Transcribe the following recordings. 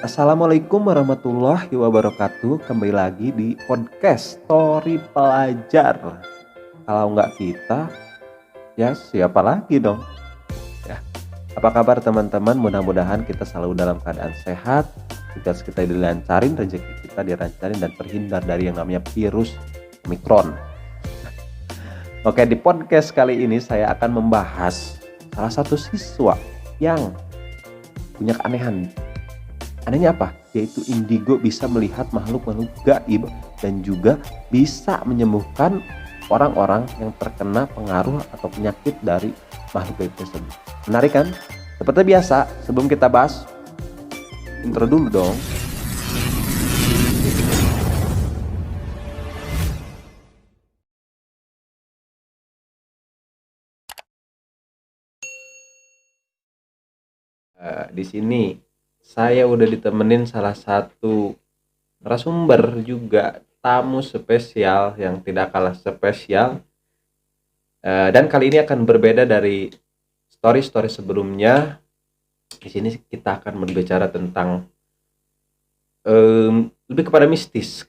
Assalamualaikum warahmatullahi wabarakatuh. Kembali lagi di podcast Story Pelajar. Kalau nggak kita, ya siapa lagi dong? Ya. Apa kabar teman-teman? Mudah-mudahan kita selalu dalam keadaan sehat, tugas kita dilancarin, rezeki kita dilancarin dan terhindar dari yang namanya virus Omicron. Oke, di podcast kali ini saya akan membahas salah satu siswa yang punya keanehan. Anehnya apa? Yaitu indigo bisa melihat makhluk-makhluk gaib dan juga bisa menyembuhkan orang-orang yang terkena pengaruh atau penyakit dari makhluk gaib tersebut. Menarik kan? Seperti biasa, sebelum kita bahas, intro dulu dong. Di sini saya udah ditemenin salah satu narasumber juga tamu spesial yang tidak kalah spesial. Dan kali ini akan berbeda dari story-story sebelumnya. Di sini kita akan berbicara tentang lebih kepada mistis.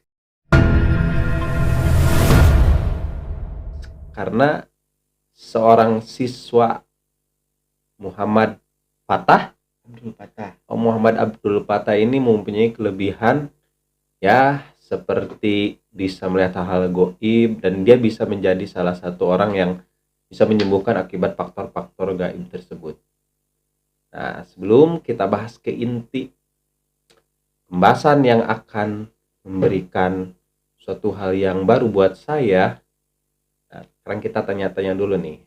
Karena seorang siswa Muhammad Abdul Patah ini mempunyai kelebihan ya seperti bisa melihat hal-hal gaib dan dia bisa menjadi salah satu orang yang bisa menyembuhkan akibat faktor-faktor gaib tersebut. Nah, sebelum kita bahas ke inti pembahasan yang akan memberikan suatu hal yang baru buat saya, nah, sekarang kita tanya-tanya dulu nih.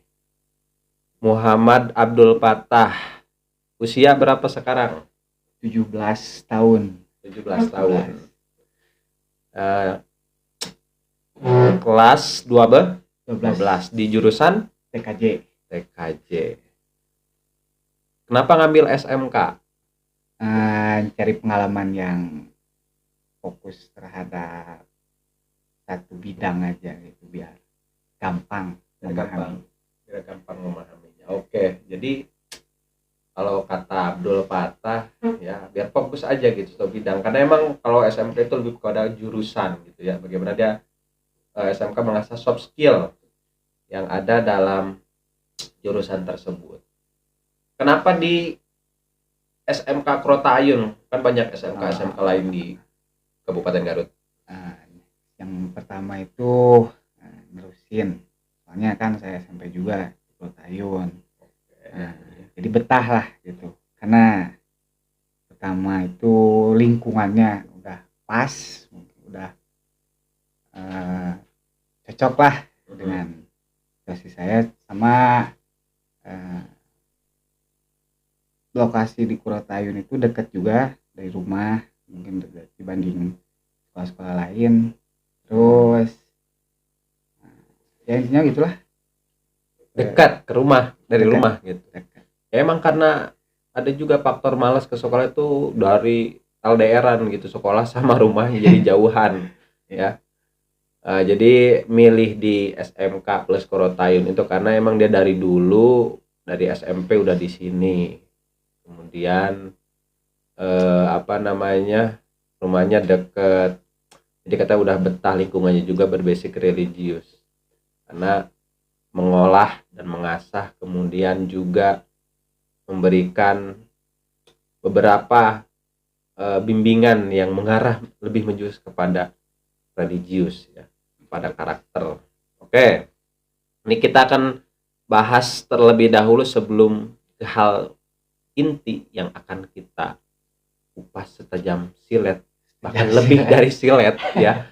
Muhammad Abdul Patah, usia berapa sekarang? 17 tahun. 17 tahun. Kelas 12 di jurusan TKJ. Kenapa ngambil SMK? Cari pengalaman yang fokus terhadap satu bidang aja gitu biar gampang memahaminya. Oke, jadi kalau kata Abdul Patah ya biar fokus aja gitu satu bidang. Karena emang kalau SMK itu lebih kepada jurusan gitu ya. Bagaimana dia SMK mengasah soft skill yang ada dalam jurusan tersebut. Kenapa di SMK Krotayun? Kan banyak SMK lain di Kabupaten Garut. Yang pertama itu nerusin. Soalnya kan saya SMP juga di Krotayun. Jadi betah lah gitu. Karena pertama itu lingkungannya udah pas, udah cocok lah dengan situasi saya sama lokasi di Krotayun itu dekat juga dari rumah, mungkin dekat dibanding sekolah-sekolah lain. Terus ya intinya gitulah, dekat ke rumah dari dekat, rumah gitu. Dekat. Ya, emang karena ada juga faktor malas ke sekolah itu dari LDRan gitu, sekolah sama rumah jadi jauhan ya. Jadi milih di SMK plus Krotayun itu karena emang dia dari dulu dari SMP udah di sini. Kemudian rumahnya deket, jadi kata udah betah, lingkungannya juga berbasic religius karena mengolah dan mengasah, kemudian juga memberikan beberapa bimbingan yang mengarah lebih menjurus kepada religius ya, pada karakter. Oke, ini kita akan bahas terlebih dahulu sebelum ke hal inti yang akan kita kupas setajam silet, bahkan lebih dari silet ya.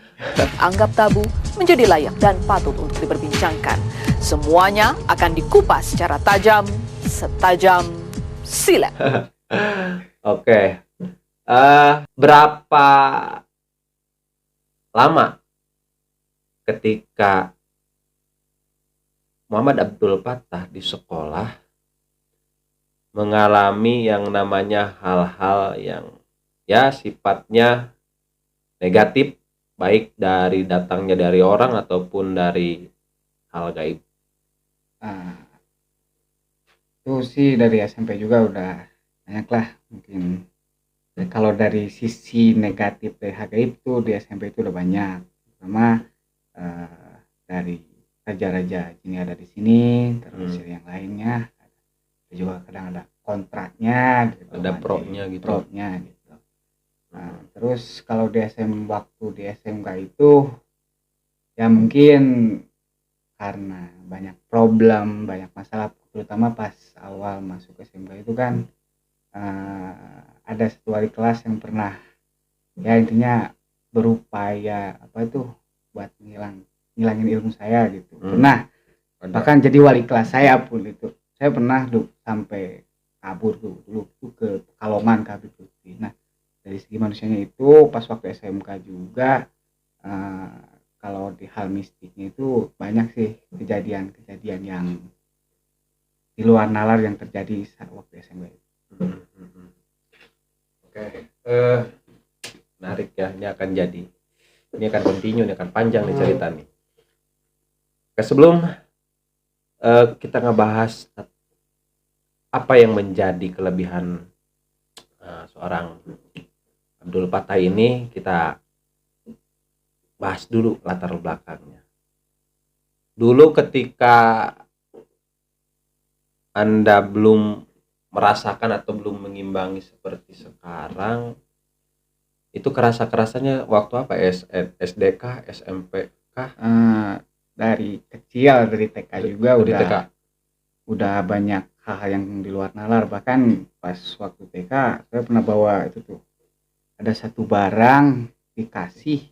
Anggap tabu menjadi layak dan patut untuk diperbincangkan. Semuanya akan dikupas secara tajam, setajam silet. Oke. Berapa lama ketika Muhammad Abdul Patah di sekolah mengalami yang namanya hal-hal yang ya sifatnya negatif, baik dari datangnya dari orang ataupun dari hal gaib? Itu sih dari SMP juga udah banyak lah, mungkin Kalau dari sisi negatif dari hal gaib itu di SMP itu udah banyak, pertama dari raja-raja ini ada di sini, terus yang lainnya juga kadang ada kontraknya gitu, Ada pro-nya gitu. pro-nya gitu. Nah, terus kalau di waktu di SMK itu ya mungkin karena banyak problem, banyak masalah, terutama pas awal masuk SMK itu kan ada satu wali kelas yang pernah ya intinya berupaya apa itu buat ngilangin ilmu saya gitu. Pernah bahkan jadi wali kelas saya pun itu saya pernah sampai kabur dulu tuh ke Pekalongan ke Habib Lutfi. Nah dari segi manusianya itu pas waktu SMK juga kalau di hal mistiknya itu banyak sih kejadian-kejadian yang di luar nalar yang terjadi saat waktu SMK itu. Oke, menarik ya. Ini akan continue, ini akan panjang nih cerita nih. Oke, sebelum kita ngebahas apa yang menjadi kelebihan seorang Abdul Fattah ini, kita bahas dulu latar belakangnya. Dulu ketika Anda belum merasakan atau belum mengimbangi seperti sekarang, itu kerasanya waktu apa? SDK, SMP kah? Dari kecil, dari TK juga Dari TK. Udah banyak hal yang di luar nalar. Bahkan pas waktu TK saya pernah bawa itu tuh ada satu barang dikasih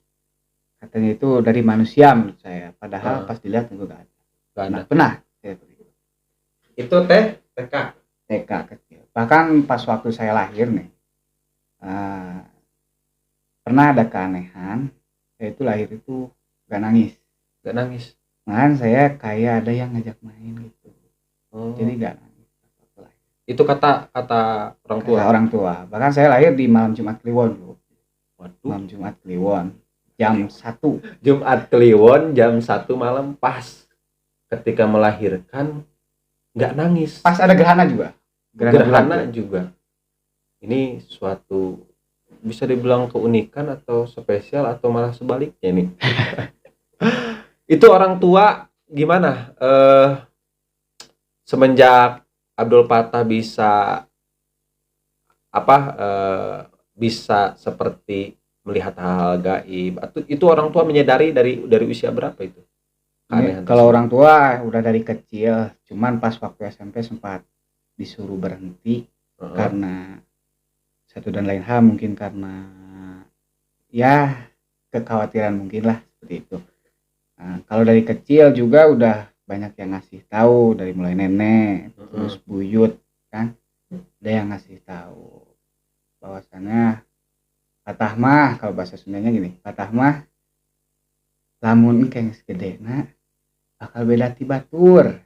katanya itu dari manusia menurut saya, padahal pas dilihat itu gak ada. Pernah itu TK kecil. Bahkan pas waktu saya lahir nih pernah ada keanehan, saya itu lahir itu gak nangis. Malahan saya kayak ada yang ngajak main gitu. Jadi gak nangis. Itu kata orang tua. Bahkan saya lahir di malam Jumat Kliwon dulu. Waduh. Malam Jumat Kliwon jam 1. Jumat Kliwon jam 1 malam, pas ketika melahirkan nggak nangis. Pas ada gerhana juga. Gerhana juga. Ini suatu bisa dibilang keunikan atau spesial atau malah sebaliknya nih. Itu orang tua gimana? Semenjak Abdul Fattah bisa bisa seperti melihat hal-hal gaib, atau itu orang tua menyadari dari usia berapa itu? Kalau orang tua udah dari kecil, cuman pas waktu SMP sempat disuruh berhenti karena satu dan lain hal, mungkin karena ya kekhawatiran mungkin lah seperti itu. Nah, kalau dari kecil juga udah banyak yang ngasih tahu, dari mulai nenek terus buyut kan, ada yang ngasih tahu bahwasannya patah mah, kalau bahasa Sundanya gini, patah mah lamun keng segedena bakal beda ti batur,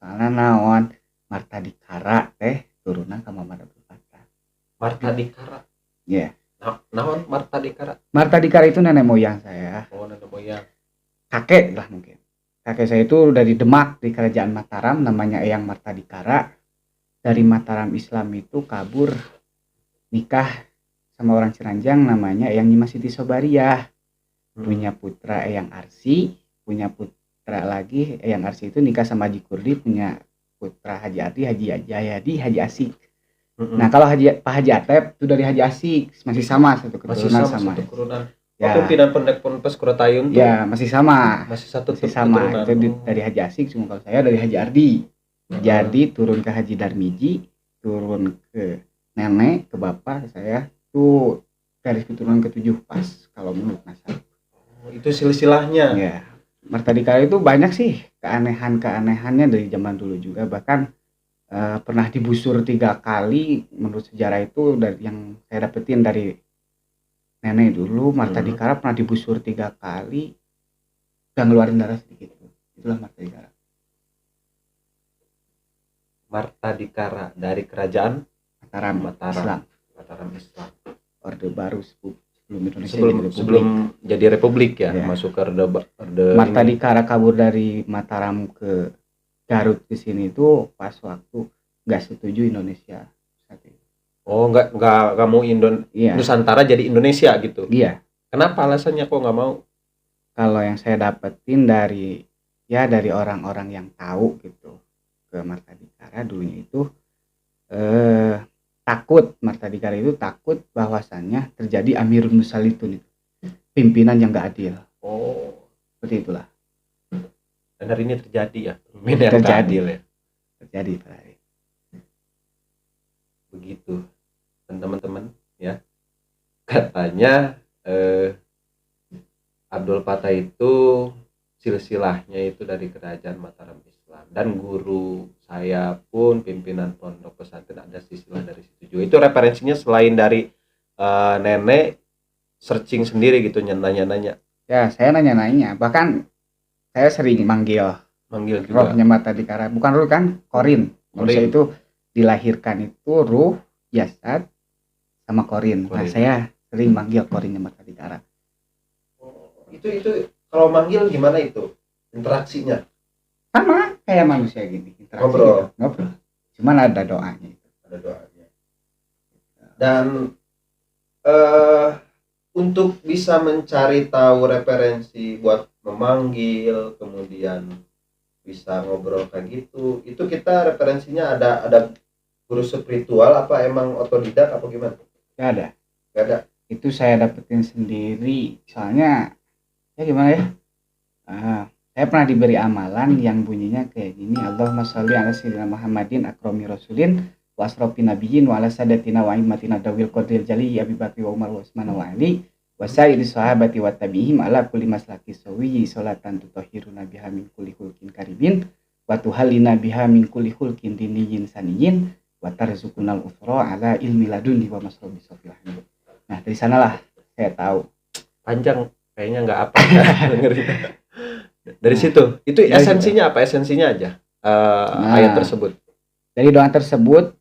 soalnya naon Marta Dikara teh turunan ka Mamad Abdul Fattah. Marta Dikara. Iya. Yeah. Naon Marta Dikara? Marta Dikara itu nenek moyang saya. Oh, nenek moyang. Kakek lah mungkin. Kakek saya itu dari Demak, di kerajaan Mataram, namanya Eyang Marta Dikara. Dari Mataram Islam itu kabur nikah sama orang Ciranjang namanya Eyang Nyimah Siti Sobariah. Punya putra Eyang Arsi, punya putra lagi Eyang Arsi itu nikah sama Haji Kurdi, punya putra Haji Ardi, Haji Jayadi, Haji Asik. Nah kalau Pak Haji Atep itu dari Haji Asik, masih sama satu keturunan sama. Satu keturunan. Ya. Pimpinan Ponpes Kuratayun tuh. Ya masih sama. Masih satu sama. Itu dari Haji Asik, cuma kalau saya dari Haji Ardi. Jadi turun ke Haji Darmiji, turun ke nenek, ke bapak saya tuh garis keturunan ke-7 pas kalau menurut nasab. Itu silsilahnya. Ya. Marta Dikara itu banyak sih keanehannya dari zaman dulu juga, bahkan pernah digusur 3 kali menurut sejarah itu, dari yang saya dapetin dari nenek dulu. Marta Dikara pernah digusur 3 kali dan ngeluarin darah sedikit. Itulah Marta Dikara. Marta Dikara dari kerajaan Mataram Islam. Orde Baru sebelum Indonesia sebelum jadi republik ya, masuk ke orde Marta Dikara kabur dari Mataram ke Garut ke sini itu pas waktu nggak setuju Indonesia saat itu. Oh, nggak mau Iya, Nusantara jadi Indonesia gitu. iya. Kenapa alasannya kok nggak mau? Kalau yang saya dapetin dari orang-orang yang tahu gitu ke Martadikara dulunya itu Martadikara itu takut bahwasannya terjadi Amirun Nusalitun itu, pimpinan yang gak adil. Oh, Seperti itulah dan hari ini terjadi ya. Yang nggak terjadi adil ya. terjadi Pak Ari. Begitu. Dan teman-teman ya, katanya Abdul Fattah itu silsilahnya itu dari kerajaan Mataram Islam, dan guru saya pun pimpinan pondok pesantren ada silsilah dari situ juga. Itu referensinya selain dari nenek, searching sendiri gitu, nanya-nanya, Ya, saya nanya-nanya, bahkan saya sering manggil manggil juga. rohnya Martadikara, bukan ruh kan, korin. Manusia Korin. itu dilahirkan itu ruh, jasad, sama korin. Nah, Korin. saya sering manggil korinnya Martadikara. Itu kalau manggil gimana itu interaksinya? Sama kayak manusia gini, interaksi Ngobrol. gitu. Ngobrol. Cuman ada doanya itu. Ada doanya. Dan untuk bisa mencari tahu referensi buat memanggil, kemudian bisa ngobrol kayak gitu, itu kita referensinya ada guru spiritual apa emang otodidak apa gimana? Gak ada. Gak ada. Itu saya dapetin sendiri. Soalnya ya gimana ya? Saya pernah diberi amalan yang bunyinya kayak gini. Allahumma sholli ala sayyidina Muhammadin akrami rasulin wa asrofin nabiyyin wa ala sadatina wa immatina dawil qadril jali Abi Bakri wa Umar wa Utsman wa Ali wa sayyidi sahabati wa tabi'ihim ala kulli maslaki sawiyyi sholatan tutahhiruna biha min kulli hulkin karibin wa tuhallina biha min kulli hulkin diniyyin saniyyin wa tarzuqunal uthra ala ilmi ladunni wa masrobi sofil. Nah, dari sanalah saya tahu. Panjang kayaknya nggak apa dengerin. Dari situ itu Dari esensinya apa? Esensinya aja ayat tersebut. Dari doa tersebut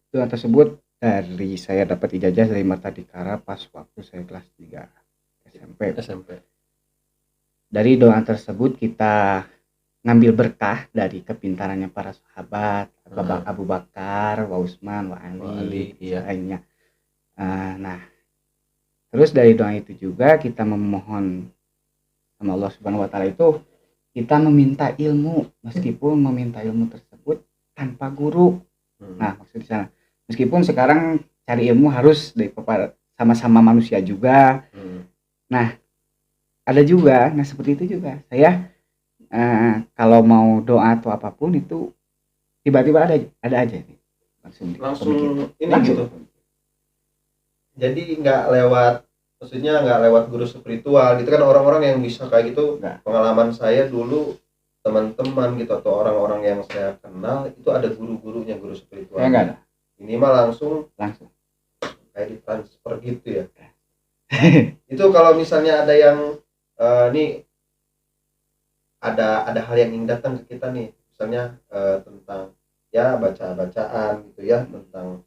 dari saya dapat ijazah dari Martadikara pas waktu saya kelas 3 SMP. Dari doa tersebut kita ngambil berkah dari kepintarannya para sahabat, Abu Bakar, wa Utsman, wa Ali, iya. lainnya. Nah, terus dari doa itu juga kita memohon sama Allah Subhanahu wa taala itu kita meminta ilmu, meskipun meminta ilmu tersebut tanpa guru. Nah, maksud di sana, meskipun sekarang cari ilmu harus dari sama-sama manusia juga. Nah, ada juga, seperti itu juga. Saya kalau mau doa atau apapun itu tiba-tiba ada aja nih. Langsung ini gitu. Jadi nggak lewat guru spiritual gitu kan, orang-orang yang bisa kayak gitu. Pengalaman saya dulu, teman-teman gitu atau orang-orang yang saya kenal itu ada guru-gurunya, guru spiritual. Saya nggak ada. Ini mah langsung kayak ditransfer gitu ya. Itu kalau misalnya ada yang nih ada hal yang ingin datang ke kita nih, misalnya tentang ya bacaan gitu ya, tentang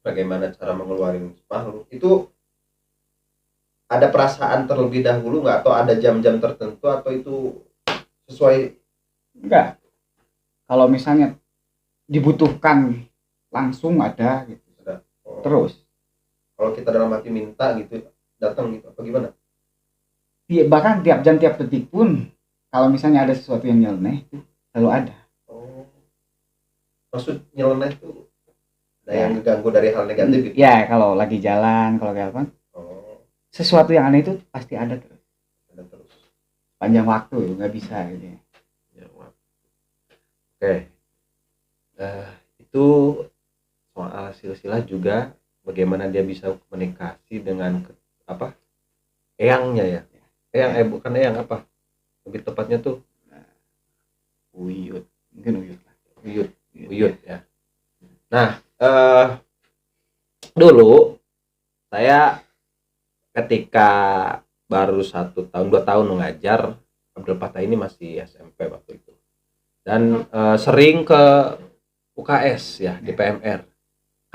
bagaimana cara mengeluarin makhluk itu, ada perasaan terlebih dahulu nggak, atau ada jam-jam tertentu, atau itu sesuai? Enggak. Kalau misalnya dibutuhkan langsung ada gitu. Terus kalau kita dalam hati minta gitu datang gitu apa gimana? Bahkan tiap jam tiap detik pun kalau misalnya ada sesuatu yang nyeleneh itu selalu ada. Maksud nyeleneh itu ada yang ngeganggu dari hal negatif gitu? Ya, kalau lagi jalan, kalau kayak apa, sesuatu yang aneh itu pasti ada terus. Panjang waktu nggak bisa gitu. Oke. Itu soal silsilah juga, bagaimana dia bisa komunikasi dengan eyangnya ya. Bukan eyang, apa lebih tepatnya tuh Uyut, mungkin Uyut ya. Nah, dulu saya ketika baru 1 tahun 2 tahun mengajar, Abdul Fattah ini masih SMP waktu itu, dan sering ke UKS ya, di PMR,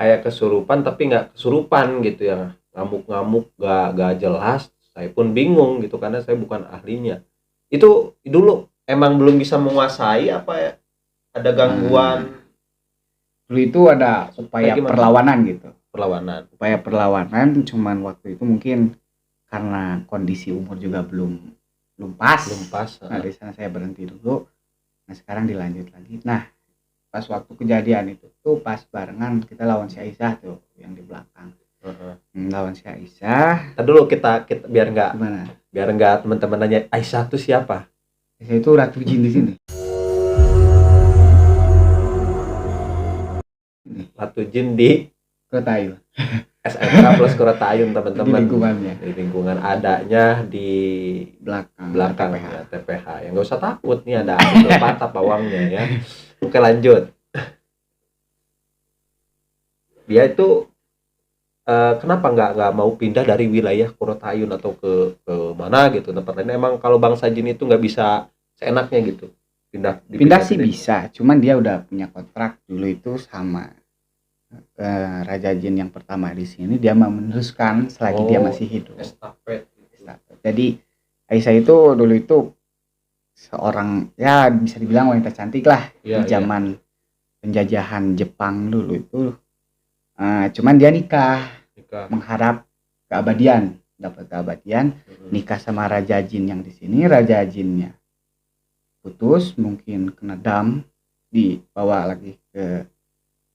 kayak kesurupan tapi nggak kesurupan gitu ya, ngamuk-ngamuk gak jelas. Saya pun bingung gitu karena saya bukan ahlinya. Itu dulu emang belum bisa menguasai apa ya, ada gangguan. Dulu itu ada upaya perlawanan gitu. perlawanan. upaya perlawanan, cuman waktu itu mungkin karena kondisi umur juga belum pas. Nah, di sana saya berhenti dulu. Nah, sekarang dilanjut lagi. Nah, pas waktu kejadian itu tuh pas barengan kita lawan si Aisyah tuh yang di belakang. Lawan si Aisyah. Tadi dulu kita biar nggak teman-teman nanya Aisyah tuh siapa? Aisyah itu ratu jin di sini. Ratu jin di Kurotayu. SMK plus Kurotayu teman-teman. Di lingkungan adanya di belakang TPH. ya, TPH. Yang nggak usah takut nih ada patah pawangnya ya. Oke, lanjut. Dia itu kenapa nggak mau pindah dari wilayah Kurotayun atau ke mana gitu tempat lain? Emang kalau bangsa jin itu nggak bisa seenaknya gitu pindah sih bisa, cuman dia udah punya kontrak dulu itu sama Raja Jin yang pertama di sini, dia mau meneruskan selagi dia masih hidup. Estafet. Jadi Aisyah itu dulu itu seorang ya bisa dibilang wanita cantik lah di zaman penjajahan Jepang dulu itu. Cuman dia nikah mengharap keabadian, dapat keabadian, nikah sama Raja Jin yang di sini. Raja Jinnya putus, mungkin kena dam, dibawa lagi ke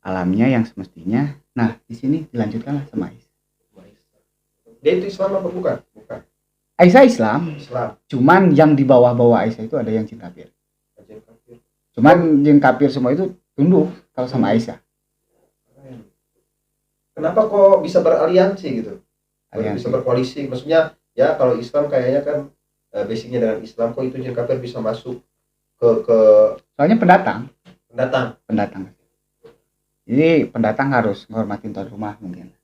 alamnya yang semestinya. Nah, di sini dilanjutkanlah sama Aisyah. Dia itu Islam apa bukan? Aisyah Islam. Cuman yang di bawah-bawah Aisyah itu ada yang jin kafir. Cuman jin kafir semua itu tunduk kalau sama Aisyah. Kenapa kok bisa beraliansi gitu? Bisa berkoalisi? Maksudnya ya kalau Islam kayaknya kan basicnya dengan Islam, kok itu jin kafir bisa masuk ke soalnya pendatang. Jadi pendatang harus menghormatin tuan rumah mungkin.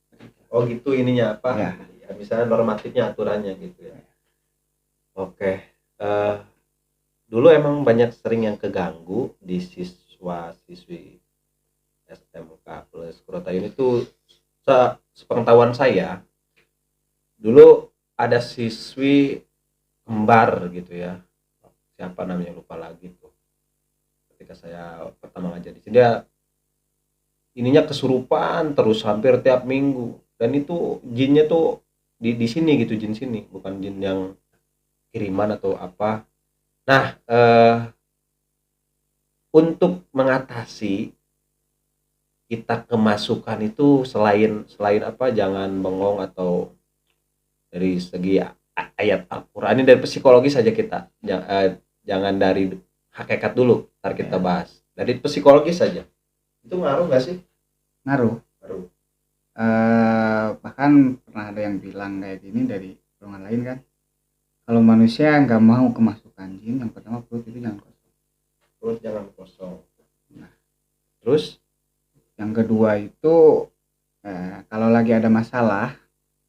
Oh gitu ininya apa? Ya. Misalnya normatifnya, aturannya gitu ya. Oke. Dulu emang banyak sering yang keganggu di siswa-siswi SMK plus Kurotayu itu. Sepengetahuan saya dulu ada siswi kembar gitu ya, siapa namanya lupa lagi tuh, ketika saya pertama ngajar di sini dia ininya kesurupan terus hampir tiap minggu, dan itu jinnya tuh di sini gitu, jin sini, bukan jin yang kiriman atau apa. Nah, untuk mengatasi kita kemasukan itu selain apa, jangan bengong atau dari segi ayat Al-Qur'an, ini dari psikologi saja kita, jangan dari hakikat dulu, ntar kita bahas dari psikologi saja. Itu ngaruh nggak sih? Ngaruh. Bahkan pernah ada yang bilang kayak gini dari golongan lain kan, kalau manusia nggak mau kemasukan jin, yang pertama perut itu jangan kosong. Nah, terus yang kedua itu kalau lagi ada masalah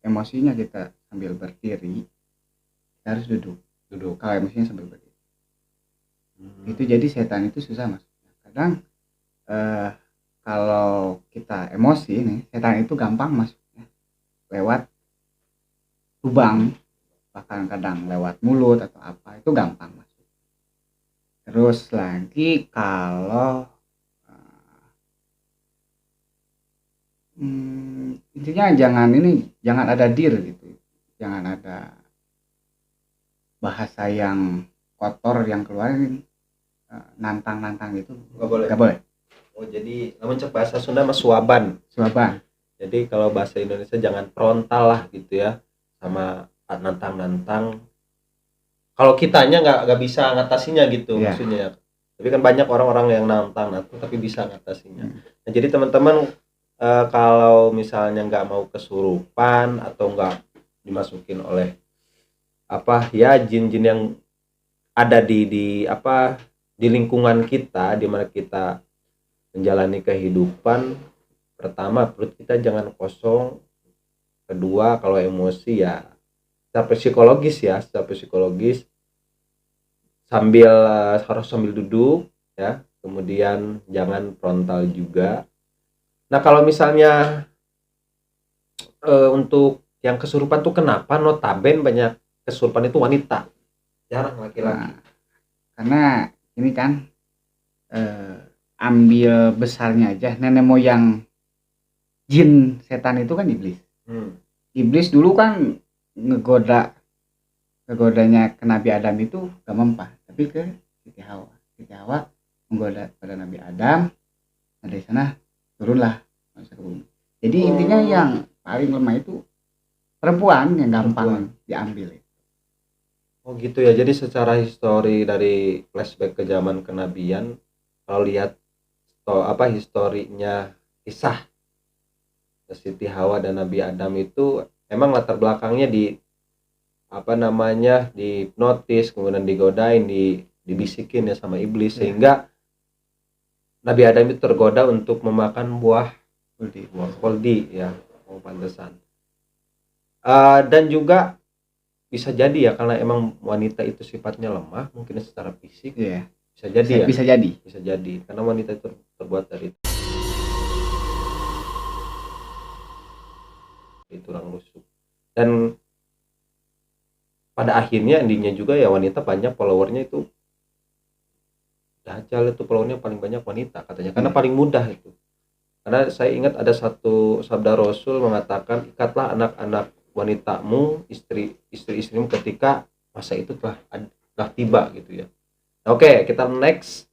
emosinya kita sambil berdiri, kita harus duduk. Kalau emosinya sambil berdiri itu jadi setan itu susah masuknya. Kadang kalau kita emosi nih, setan itu gampang masuknya lewat lubang, bahkan kadang lewat mulut atau apa, itu gampang masuk. Terus lagi kalau intinya jangan ada dir gitu, jangan ada bahasa yang kotor yang keluarin, nantang gitu, nggak boleh. Oh, jadi namun bahasa Sunda mah suaban. Jadi kalau bahasa Indonesia jangan frontal lah gitu ya, sama nantang. Kalau kitanya nggak bisa ngatasinya gitu, maksudnya. Tapi kan banyak orang-orang yang nantang tapi bisa ngatasinya. Nah, jadi teman-teman kalau misalnya nggak mau kesurupan atau nggak dimasukin oleh apa ya jin-jin yang ada di lingkungan kita, di mana kita menjalani kehidupan, pertama perut kita jangan kosong, kedua kalau emosi ya secara psikologis harus sambil duduk ya, kemudian jangan frontal juga. Nah, kalau misalnya untuk yang kesurupan tuh kenapa notaben banyak kesurupan itu wanita, jarang laki-laki? Karena ini kan ambil besarnya aja, nenek moyang jin setan itu kan iblis. Iblis dulu kan ngegodanya ke Nabi Adam itu gak mempan, tapi ke Siti Hawa. Siti Hawa menggoda pada Nabi Adam. Nah dari sana turunlah manusia ke bumi. Jadi intinya yang paling lemah itu perempuan yang gampang diambil. Oh gitu ya. Jadi secara histori dari flashback ke zaman kenabian, kalau lihat historinya kisah Siti Hawa dan Nabi Adam itu emang latar belakangnya di dihipnotis, kemudian digodain, dibisikin ya sama iblis, sehingga Nabi Adam itu tergoda untuk memakan buah khuldi ya. Pantesan. Dan juga bisa jadi ya, karena emang wanita itu sifatnya lemah mungkin secara fisik. Bisa jadi Bisa jadi karena wanita itu terbuat dari tulang rusuk, dan pada akhirnya endingnya juga ya wanita banyak followernya itu. Dajjal itu followernya paling banyak wanita katanya, karena paling mudah itu. Karena saya ingat ada satu sabda Rasul mengatakan, ikatlah anak-anak wanitamu, istri-istrimu ketika masa itu telah tiba gitu ya. Oke, kita next.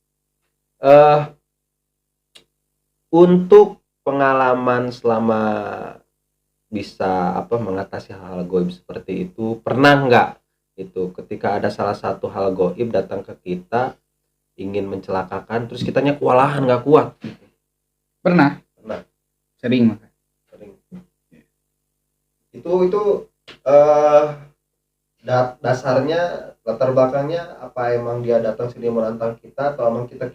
Untuk pengalaman selama bisa mengatasi hal-hal goib seperti itu, pernah nggak itu ketika ada salah satu hal goib datang ke kita ingin mencelakakan, terus kitanya kewalahan nggak kuat? Pernah. Sering. Itu dasarnya, latar belakangnya apa? Emang dia datang sini menantang kita, atau emang kita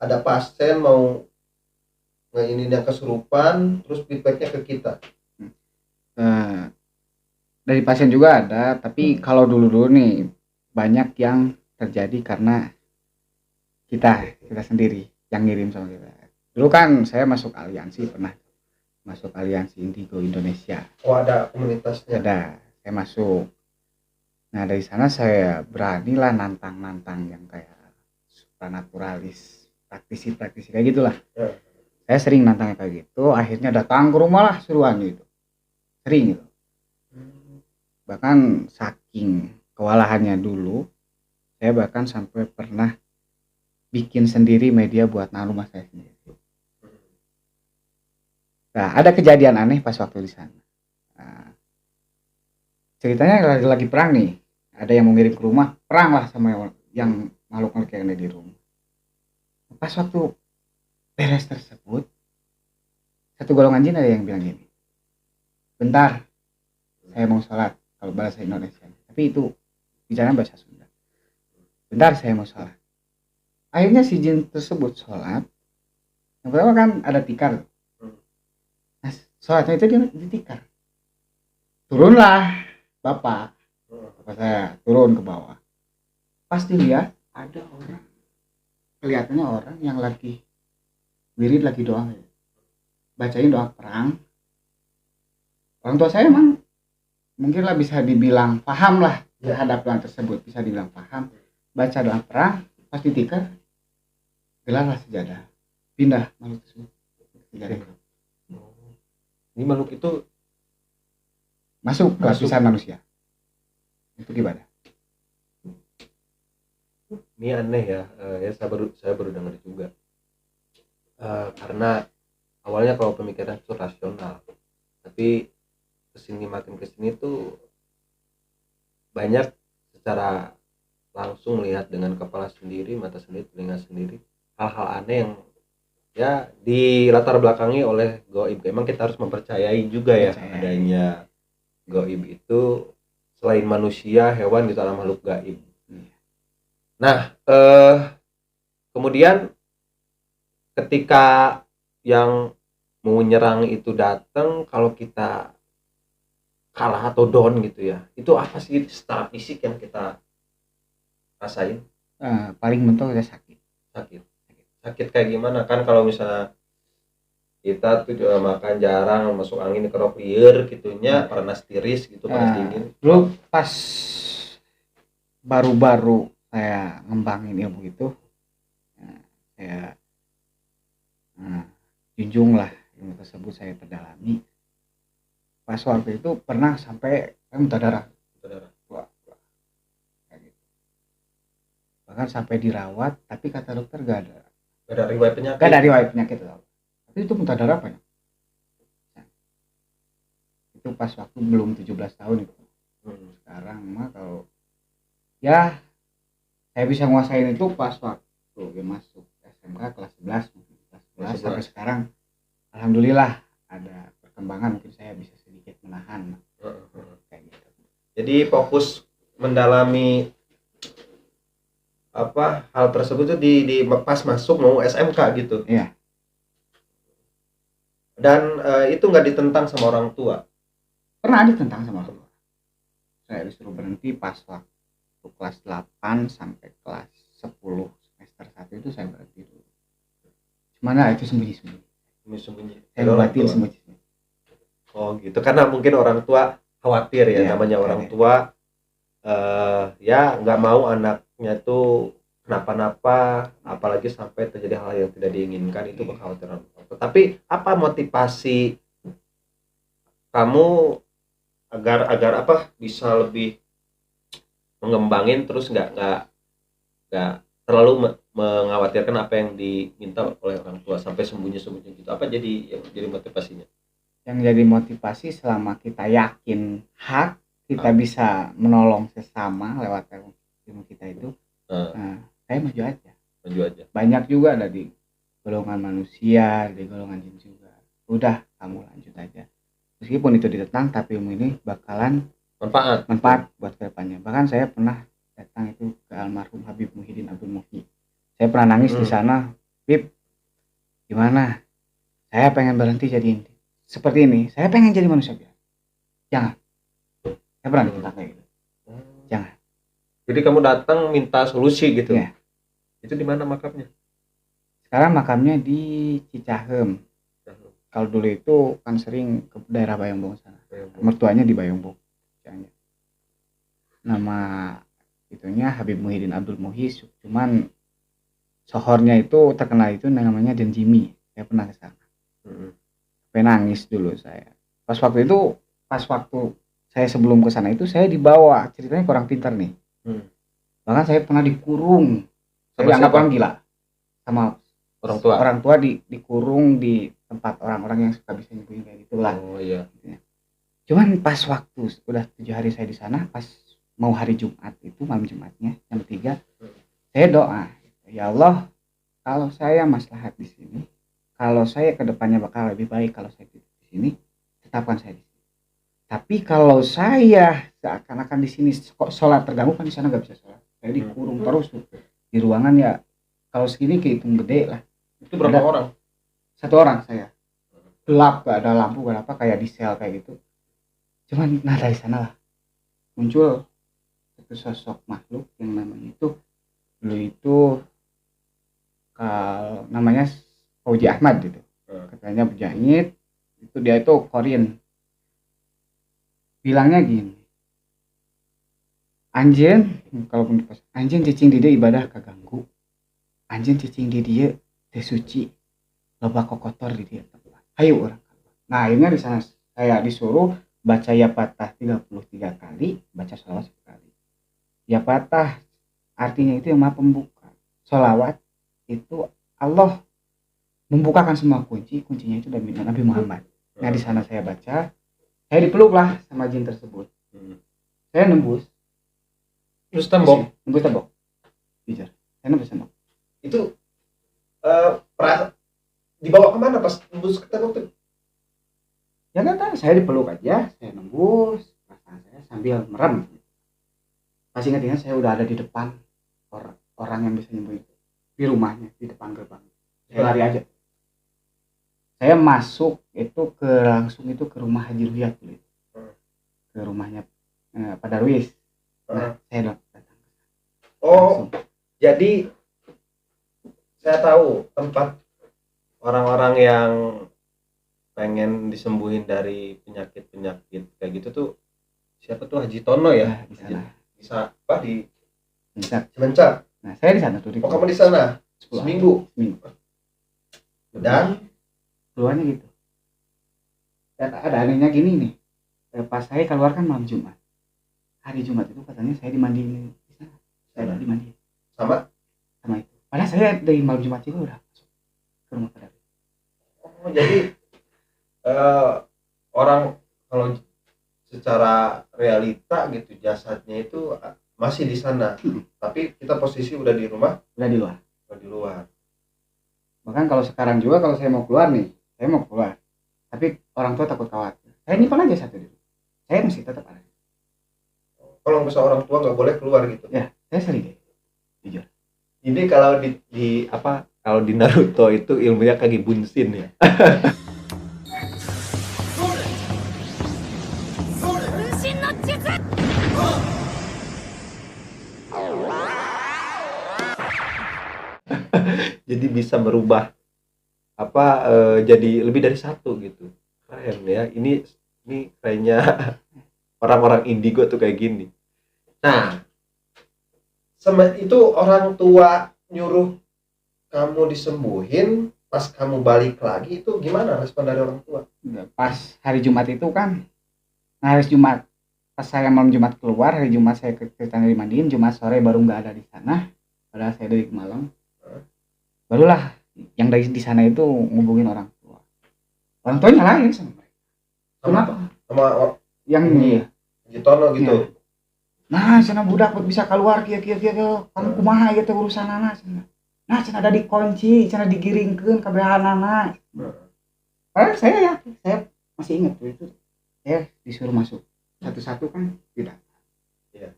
ada pasien mau ini yang kesurupan terus feedbacknya ke kita? Dari pasien juga ada, tapi kalau dulu nih banyak yang terjadi karena kita sendiri yang ngirim sama kita. Dulu kan saya masuk aliansi, pernah masuk aliansi Indigo Indonesia. Oh, ada komunitasnya? Ada, saya masuk. Nah dari sana saya beranilah nantang yang kayak supranaturalis, praktisi kayak gitulah. Saya sering nantang kayak gitu, akhirnya datang ke rumah lah suruhannya itu, sering gitu. Bahkan saking kewalahannya dulu, saya bahkan sampai pernah bikin sendiri media buat rumah saya sendiri. Nah, ada kejadian aneh pas waktu di sana. Nah, ceritanya lagi perang nih, ada yang mau ngirim ke rumah, perang lah sama yang makhluk yang ada di rumah. Pas waktu beres tersebut, satu golongan jin ada yang bilang gini, bentar, saya mau sholat. Kalau bahasa Indonesia, tapi itu bicara bahasa Sunda. Bentar, saya mau sholat. Akhirnya si jin tersebut sholat. Yang pertama kan ada tikar. Nah, sholatnya itu dia ditikar. Turunlah bapak saya turun ke bawah. Pasti lihat ada orang, kelihatannya orang yang lagi wirid, lagi doa, bacain doa perang. Orang tua saya emang mungkin lah bisa dibilang paham lah terhadap doa tersebut, bisa dibilang paham. Baca doa perang, pasti tikar, gelarlah sejadah, pindah makhluk tersebut. Ini makhluk itu masuk ke lapisan manusia. Itu gimana? Ini aneh ya, saya baru dengar juga. Karena awalnya kalau pemikiran itu rasional, tapi makin kesini tuh banyak secara langsung melihat dengan kepala sendiri, mata sendiri, telinga sendiri, hal-hal aneh yang ya dilatar belakangi oleh goib. Emang kita harus mempercayai juga ya adanya goib itu, selain manusia, hewan itu adalah makhluk gaib. Nah, kemudian ketika yang mau menyerang itu datang, kalau kita kalah atau down gitu ya, itu apa sih secara fisik yang kita rasain? Paling mentok kita sakit kayak gimana? Kan kalau misalnya kita tuh juga makan jarang, masuk angin kerok liur gitunya, panas tiris gitu, panas dingin. Dulu pas baru-baru saya ngembangin ilmu itu, saya junjung lah ilmu tersebut saya perdalami. Pas waktu itu pernah sampai muntah darah. Wah, kayak gitu. Bahkan sampai dirawat, tapi kata dokter gak ada riwayat penyakit. Gak ada riwayat penyakit loh. Tapi itu muntah darah apa ya? Nah, itu pas waktu belum 17 tahun itu. Sekarang mah kalau ya saya bisa nguasain itu pas waktu masuk SMK kelas 11 sampai sekarang. Alhamdulillah ada perkembangan, mungkin saya bisa sedikit menahan kayak gitu. Jadi fokus mendalami hal tersebut tuh di pas masuk mau SMK gitu. Iya. Dan itu nggak ditentang sama orang tua? Pernah ditentang sama orang tua. Saya disuruh berhenti pas waktu kelas 8 sampai kelas 10 semester 1 itu saya berhenti dulu. Cuman itu sembunyi-sembunyi. Saya ngobatin sembunyi-sembunyi. Oh gitu, karena mungkin orang tua khawatir ya, namanya orang tua ya nggak mau anaknya tuh kenapa-napa, apalagi sampai terjadi hal yang tidak diinginkan, itu kekhawatiran. Tapi apa motivasi kamu agar bisa lebih mengembangin, terus nggak terlalu mengkhawatirkan apa yang diminta oleh orang tua sampai sembunyi-sembunyi gitu? Apa jadi motivasinya? Yang jadi motivasi selama kita yakin hak kita bisa menolong sesama lewat ilmu kita itu, saya maju aja. Banyak juga dari golongan manusia, dari golongan jin juga. Udah, kamu lanjut aja. Meskipun itu ditentang, tapi ilmu ini bakalan manfaat buat kedepannya. Bahkan saya pernah datang itu ke almarhum Habib Muhyiddin Abdul Muhyi. Saya pernah nangis di sana. Bib, gimana? Saya pengen berhenti jadi seperti ini. Saya pengen jadi manusia biasa. Jangan. Saya pernah ditentang kayak gitu. Jangan. Jadi kamu datang minta solusi gitu? Ya. Itu di mana makamnya? Sekarang makamnya di Cicahem. Kalau dulu itu kan sering ke daerah Bayongbong sana. Mertuanya di Bayongbong. Nama itunya Habib Muhyiddin Abdul Muhyi, cuman sohornya itu terkenal itu namanya Den Jimmy. Saya pernah ke sana. Nangis dulu saya. Pas waktu saya sebelum ke sana itu saya dibawa, ceritanya kurang pintar nih. Bahkan saya pernah dikurung. Saya dianggap orang gila sama orang tua dikurung di tempat orang-orang yang suka bisa nyembuhin kayak gitulah. Oh iya. Cuman pas waktu udah 7 hari saya di sana, pas mau hari Jumat itu malam Jumatnya jam 3, saya doa, ya Allah, kalau saya maslahat di sini, kalau saya kedepannya bakal lebih baik kalau saya di sini, tetapkan saya di sini. Tapi kalau saya seakan-akan di sini kok sholat terganggu, kan di sana nggak bisa sholat. Saya dikurung terus tuh di ruangan ya. Kalau segini kehitung gede lah. Itu berapa orang? 1 orang saya. Gelap, gak ada lampu, gak ada apa, kayak di sel kayak gitu. Cuman dari sana lah muncul satu sosok makhluk yang namanya itu dulu itu namanya Fauji Ahmad gitu. Katanya penjahit itu, dia itu Korean. Bilangnya gini, anjen kalaupun anjen cicing di dia ibadah kaganggu, anjen cicing di dia teh suci, loba kotor di dia. Ayo orang. Nah akhirnya di sana saya disuruh baca ya patah 33 kali, baca sholawat 1 kali. Ya patah artinya itu yang maha pembuka. Sholawat itu Allah membukakan semua kuncinya itu dari Nabi Muhammad. Nah di sana saya baca, saya dipeluk lah sama jin tersebut. Saya nembus tembok. Jujur, saya nembus tembok. Itu dibawa kemana pas nembus ke tembok tuh? Ya nggak tahu, saya dipeluk aja, saya nembus, perasaan saya sambil merem. Masih ingat saya udah ada di depan orang yang bisa nyembuhin itu, di rumahnya, di depan gerbang. Saya lari aja. Saya masuk itu langsung ke rumah Haji Ruyat dulu, ke rumahnya Pak Darwis. Nah, saya datang. Oh, jadi saya tahu tempat orang-orang yang pengen disembuhin dari penyakit kayak gitu tuh, siapa tuh, Haji Tono ya? Di sana. Bisa apa di Cilencak. Nah, saya di sana tuh. Oh, kamu di sana seminggu. Dan keluarnya gitu. ada anehnya gini nih. Pas saya keluar kan malam Jumat. Hari Jumat itu katanya saya dimandiin di sana. Saya dimandiin Sama? sama itu. Padahal saya dari malam Jumat juga udah masuk ke rumah Pak Darwin. Oh, jadi orang kalau secara realita gitu jasadnya itu masih di sana, tapi kita posisi udah di rumah, Udah di luar. udah di luar. Bahkan kalau sekarang juga kalau saya mau keluar nih, saya mau keluar. Tapi orang tua takut khawatir. Saya nyimpan aja satu dulu. Saya masih tetap ada. Kalau misalnya orang tua nggak boleh keluar gitu. Ya, saya sering jujur. Jadi kalau di apa? Kalau di Naruto itu ilmunya kaki bunsin ya. Jadi bisa merubah apa jadi lebih dari satu gitu. Keren ya. Ini kayaknya orang-orang indigo tuh kayak gini. Nah, itu orang tua nyuruh kamu disembuhin, pas kamu balik lagi itu gimana respon dari orang tua? Pas hari Jumat itu kan, hari Jumat pas saya malam Jumat keluar, hari Jumat saya ke sana dimandiin, Jumat sore baru nggak ada di sana, padahal saya dari Malang. Barulah yang dari di sana itu ngubungin orang tua. Orang tuanya lain sama mereka. Kenapa? Sama Yang Jitono gitu. Iya. Nah, sana budak bisa keluar kia kamu kumaha gitu urusan anak sana. Nah, sana ada dikunci, sana digiringkeun kabehan anak. Padahal saya masih ingat tuh itu. Saya disuruh masuk satu-satu kan tidak. Iya.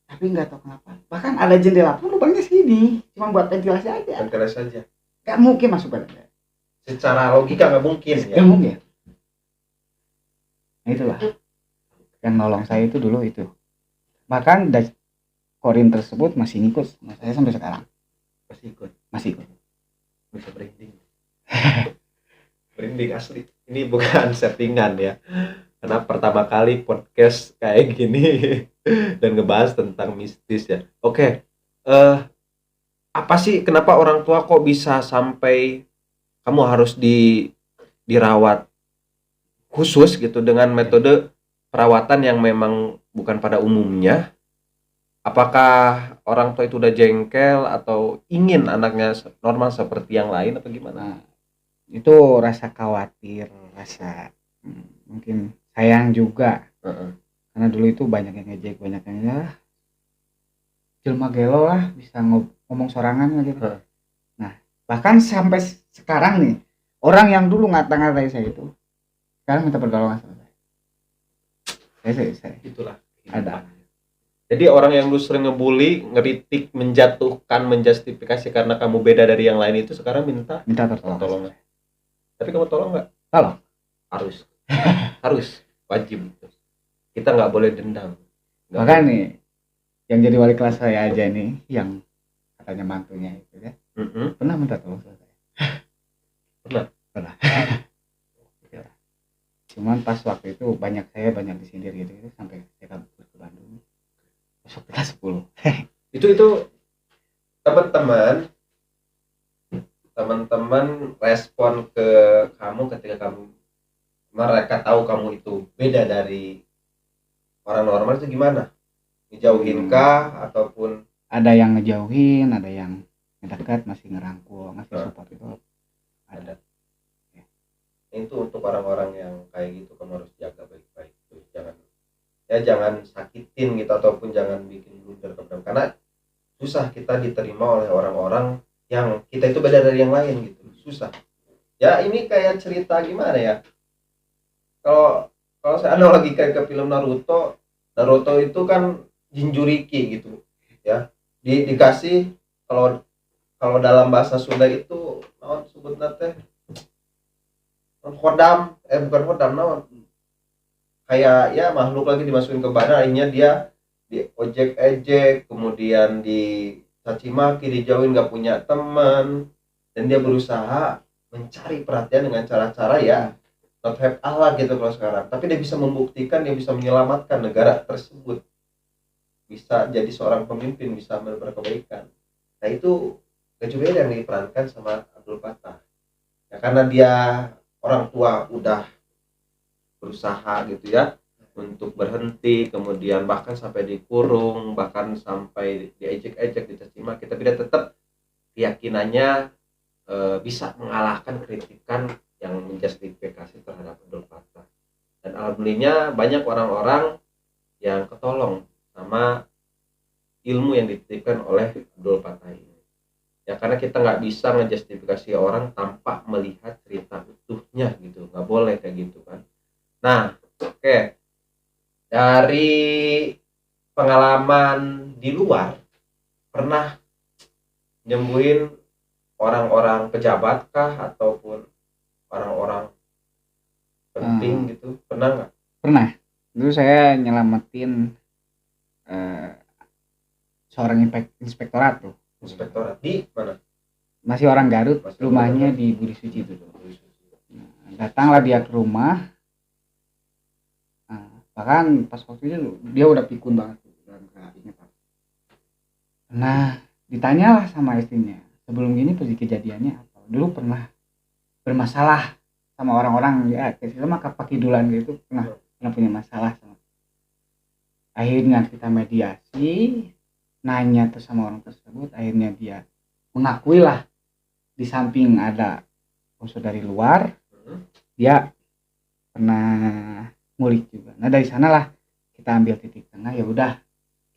Tapi nggak tahu kenapa. Bahkan ada jendela pun lubangnya sini, cuma buat ventilasi aja. Ventilasi saja. Nggak mungkin masuk ke dalam. Secara logika nggak mungkin ya. Nggak mungkin. Nah, itulah yang nolong saya itu dulu itu. Bahkan korin tersebut masih ngikut sama saya sampai sekarang. Masih ikut. Bisa branding. Branding asli. Ini bukan settingan ya. Karena pertama kali podcast kayak gini dan ngebahas tentang mistis ya. Oke. Apa sih kenapa orang tua kok bisa sampai kamu harus dirawat khusus gitu dengan metode perawatan yang memang bukan pada umumnya? Apakah orang tua itu udah jengkel atau ingin anaknya normal seperti yang lain atau gimana? Nah, itu rasa khawatir, rasa mungkin sayang juga. Karena dulu itu banyak yang ngejek, banyak yang ya jelma gelo lah, bisa ngomong sorangan gitu. Nah, bahkan sampai sekarang nih, orang yang dulu ngata-ngatain saya itu sekarang minta pertolongan sama saya. Saya. Itulah. Ada. Jadi orang yang lu sering ngebully, ngeritik, menjatuhkan, menjustifikasi karena kamu beda dari yang lain itu sekarang minta pertolongan. Tapi kamu tolong nggak? Tolong. Harus. Harus. Wajib. Kita nggak boleh dendam. Bahkan nih, yang jadi wali kelas saya aja nih, yang katanya mantunya itu ya, pernah minta tolong sama saya. Pernah. Cuman pas waktu itu banyak disindir gitu sampai saya kabur ke Bandung. Besok kelas 10. Itu teman-teman respon ke kamu ketika mereka tahu kamu itu beda dari orang normal itu gimana? Dijauhin kah ataupun ada yang ngejauhin, ada yang ngedekat, masih ngerangkul, masih support itu ada. Itu untuk orang-orang yang kayak gitu kamu harus jaga baik-baik. Jangan sakitin gitu ataupun jangan bikin blunder karena susah kita diterima oleh orang-orang yang kita itu beda dari yang lain gitu. Susah. Ya ini kayak cerita gimana ya? Kalau saya analogikan ke film Naruto itu kan Jinchuriki gitu ya. Dikasih kalau dalam bahasa Sunda itu naon sebutna teh? Hodam, bukan hodam naon. Kayak ya makhluk lagi dimasukin ke badan, akhirnya dia diojek-ejek, kemudian dicaci maki, dijauhin, nggak punya teman, dan dia berusaha mencari perhatian dengan cara-cara ya not have Allah gitu kalau sekarang. Tapi dia bisa membuktikan, dia bisa menyelamatkan negara tersebut, bisa jadi seorang pemimpin, bisa berkebaikan. Nah itu Gajah yang diperankan sama Abdul Fattah ya, karena dia orang tua udah berusaha gitu ya untuk berhenti, kemudian bahkan sampai dikurung, bahkan sampai diejek-ejek, dicaci maki, tapi dia tetap keyakinannya bisa mengalahkan kritikan yang menjustifikasi terhadap Abdul Fattah. Dan alhamdulillahnya banyak orang-orang yang ketolong sama ilmu yang dititipkan oleh Abdul Fattah ini. Ya karena kita nggak bisa ngejustifikasi orang tanpa melihat cerita utuhnya gitu, nggak boleh kayak gitu kan. Nah, oke. Dari pengalaman di luar, pernah nyembuhin orang-orang pejabat kah ataupun orang-orang penting gitu, pernah nggak? Pernah. Dulu saya nyelamatin seorang inspektorat tuh. Inspektorat di mana? Masih orang Garut, Masih rumahnya orang di Budi Suci itu. Datanglah dia ke rumah. Bahkan pas waktu itu dia udah pikun banget. Nah, ditanyalah sama istrinya, sebelum ini kejadiannya apa? Dulu pernah bermasalah sama orang-orang ya, kayak sama Pakidulan gitu, pernah punya masalah sama. Akhirnya kita mediasi, nanya tuh sama orang tersebut, akhirnya dia mengakui lah, di samping ada unsur dari luar, dia pernah ngulik juga. Nah dari sanalah kita ambil titik tengah, ya udah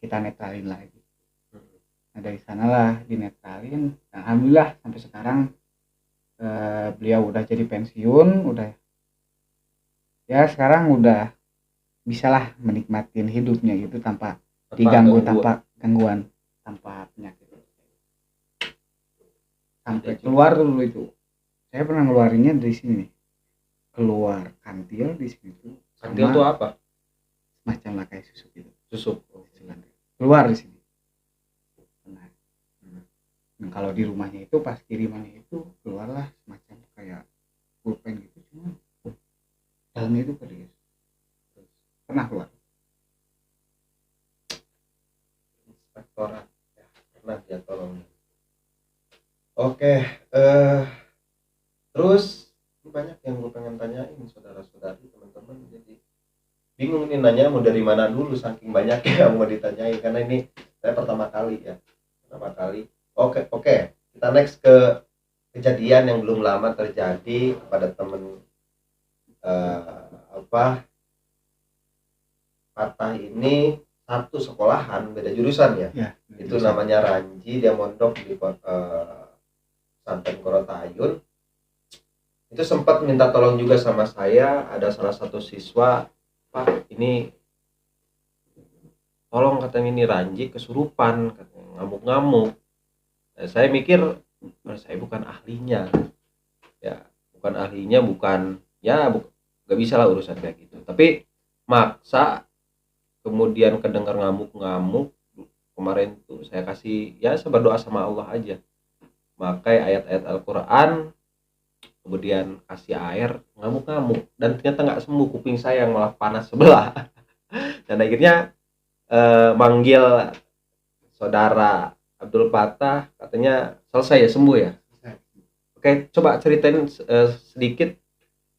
kita netralin lagi. Nah dari sanalah dinetralin. Nah, alhamdulillah sampai sekarang beliau udah jadi pensiun, udah ya sekarang udah bisalah menikmatin hidupnya gitu tanpa diganggu, tanpa gangguan, tanpa penyakit. Sampai keluar dulu itu, saya pernah ngeluarinnya dari sini, keluar kantil di sini tuh. Kantil itu apa? Macam lah kayak susuk gitu. Susuk. Keluar di sini. Nah, kalau di rumahnya itu pas kirimannya itu keluarlah semacam kayak pulpen gitu, cuma dalamnya itu keris. Pernah keluar. Inspektorat ya, pernah dia tolong. Oke, terus banyak yang gue pengen tanyain saudara-saudari, teman-teman, jadi bingung nih nanya mau dari mana dulu saking banyak yang mau ditanyain, karena ini saya pertama kali. Oke, kita next ke kejadian yang belum lama terjadi kepada temen Fattah ini, satu sekolahan beda jurusan ya, itu jurusan. Namanya Ranji, dia mondok di pesantren Qorotayun. Itu sempat minta tolong juga sama saya, ada salah satu siswa, Pak ini tolong katanya ini Ranji kesurupan, katanya ngamuk-ngamuk. Saya mikir saya bukan ahlinya ya, gak bisa lah urusan kayak gitu, tapi maksa kemudian kedengar ngamuk-ngamuk. Kemarin tuh saya kasih, ya saya berdoa sama Allah aja, pakai ayat-ayat Al-Quran, kemudian kasih air, ngamuk-ngamuk, dan ternyata nggak sembuh, kuping saya yang malah panas sebelah. Dan akhirnya manggil saudara Abdul Fattah, katanya selesai ya, sembuh ya. Oke, coba ceritain sedikit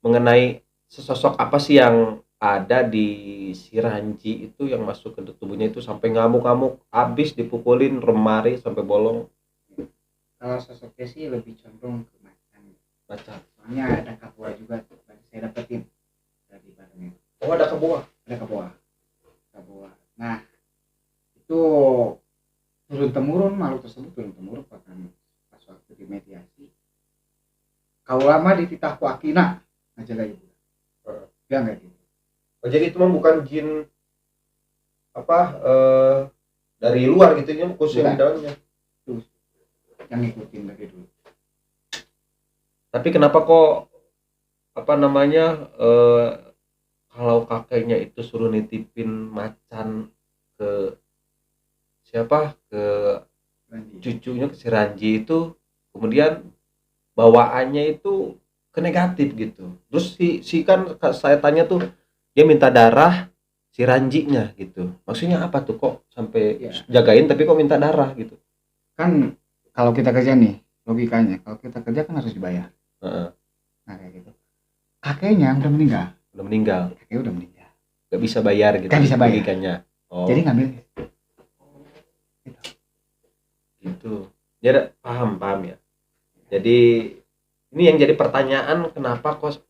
mengenai sesosok apa sih yang ada di si Ranji itu yang masuk ke tubuhnya itu sampai ngamuk-ngamuk, habis dipukulin lemari sampai bolong. Kalau sosoknya sih lebih condong ke macan. Soalnya ada kapua juga tuh, saya dapetin dari badannya. Oh, ada kapua. Nah, itu turun temurun, makhluk tersebut turun temurun bahkan pas waktu di mediasi. Kau lama dititah ku akina aja lagi. Ya enggak gitu. Oh, jadi itu mah bukan jin dari luar gitu, ini khusus yang di dalamnya. Terus yang ngikutin dari dulu. Tapi kenapa kok kalau kakeknya itu suruh nitipin macan ke siapa, ke Ranji. Cucunya ke si Ranji itu, kemudian bawaannya itu ke negatif gitu. Terus si kan saya tanya tuh, dia minta darah si Ranjinya gitu. Maksudnya apa tuh, kok sampai jagain tapi kok minta darah gitu? Kan kalau kita kerja nih, logikanya kalau kita kerja kan harus dibayar. Nah kayak gitu. Kakeknya udah meninggal. Udah meninggal. kakek udah meninggal. Gak bisa bayar gitu. Gak bisa bayar. Pendidikannya. Oh. Jadi ngambil Gitu. Ya paham ya. Jadi ini yang jadi pertanyaan, kenapa kok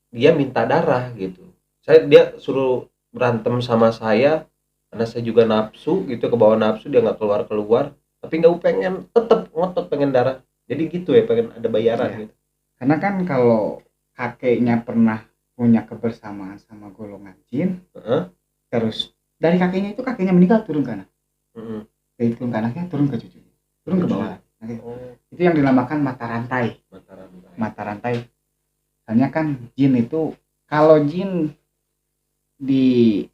dia minta darah gitu. Dia suruh berantem sama saya karena saya juga nafsu gitu, ke bawah nafsu, dia nggak keluar tapi nggak pengen, tetap ngotot pengen darah. Jadi gitu ya, pengen ada bayaran ya. gitu. Karena kan kalau kakeknya pernah punya kebersamaan sama golongan jin, terus dari kakeknya itu, kakeknya meninggal turun ke anak, dari turun ke anaknya turun ke cucunya, turun ke bawah. Itu yang dinamakan mata rantai. Mata rantai. Soalnya kan jin itu, kalau jin di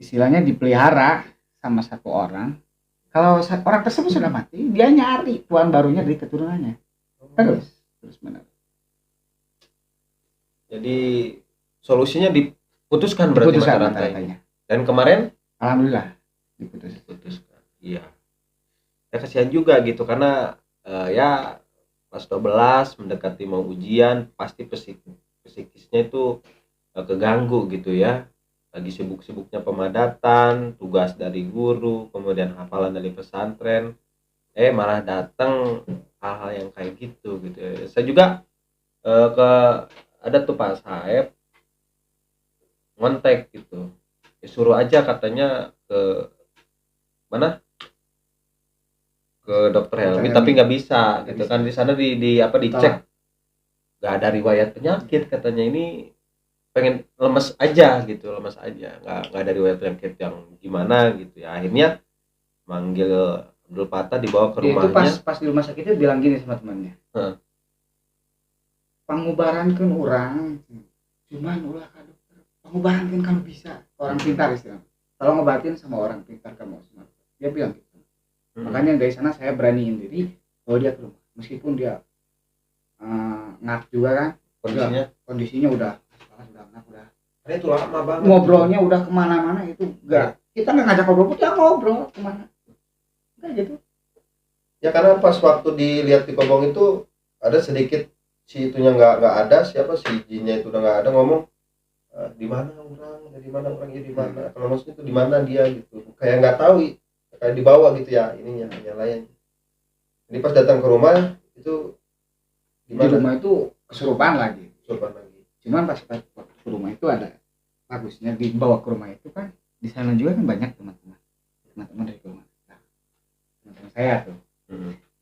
istilahnya dipelihara sama satu orang, kalau orang tersebut sudah mati, dia nyari tuan barunya dari keturunannya. Terus menerus. Jadi solusinya diputuskan berarti mata rantainya. Dan kemarin alhamdulillah diputuskan. Iya. Ya kasihan juga gitu, karena ya kelas 12 mendekati mau ujian, pasti psikisnya itu keganggu gitu ya. Lagi sibuk-sibuknya pemadatan, tugas dari guru, kemudian hafalan dari pesantren, malah datang hal-hal yang kayak gitu ya. Saya juga ada tuh Pak Saeb ngontek gitu, suruh aja katanya ke mana, ke dokter Helmi, tapi nggak bisa gitu kan. Di sana dicek nggak ada riwayat penyakit katanya, ini pengen lemes aja, nggak ada riwayat penyakit yang gimana gitu ya. Akhirnya manggil Abdul Fatah, dibawa ke rumahnya. Itu pas di rumah sakit itu bilang gini sama temannya, pangubarankeun orang, cuman ulah ka dokter, pangubarankeun kalau bisa, orang pintar istilah, kalau ngobatin sama orang pintar kamu semua, dia bilang gitu. Makanya dari sana saya beraniin diri bawa dia ke rumah, meskipun dia ngap juga kan, kondisinya udah karena itu lama banget, ngobrolnya udah kemana-mana itu enggak, kita nggak ngajak ngobrol, dia ngobrol kemana enggak gitu ya. Karena pas waktu dilihat di kobong itu ada sedikit, si itunya nggak ada, siapa si jinnya itu udah nggak ada, ngomong di mana orangnya, di mana, kalau maksudnya itu di mana dia gitu, kayak nggak tahu, kayak dibawa gitu ya ininya, nyalain. Jadi pas datang ke rumah itu gimana? Di rumah itu kesurupan lagi. Cuman pas ke rumah itu ada bagusnya, dibawa ke rumah itu kan di sana juga kan banyak teman-teman dari rumah. Teman-teman saya tuh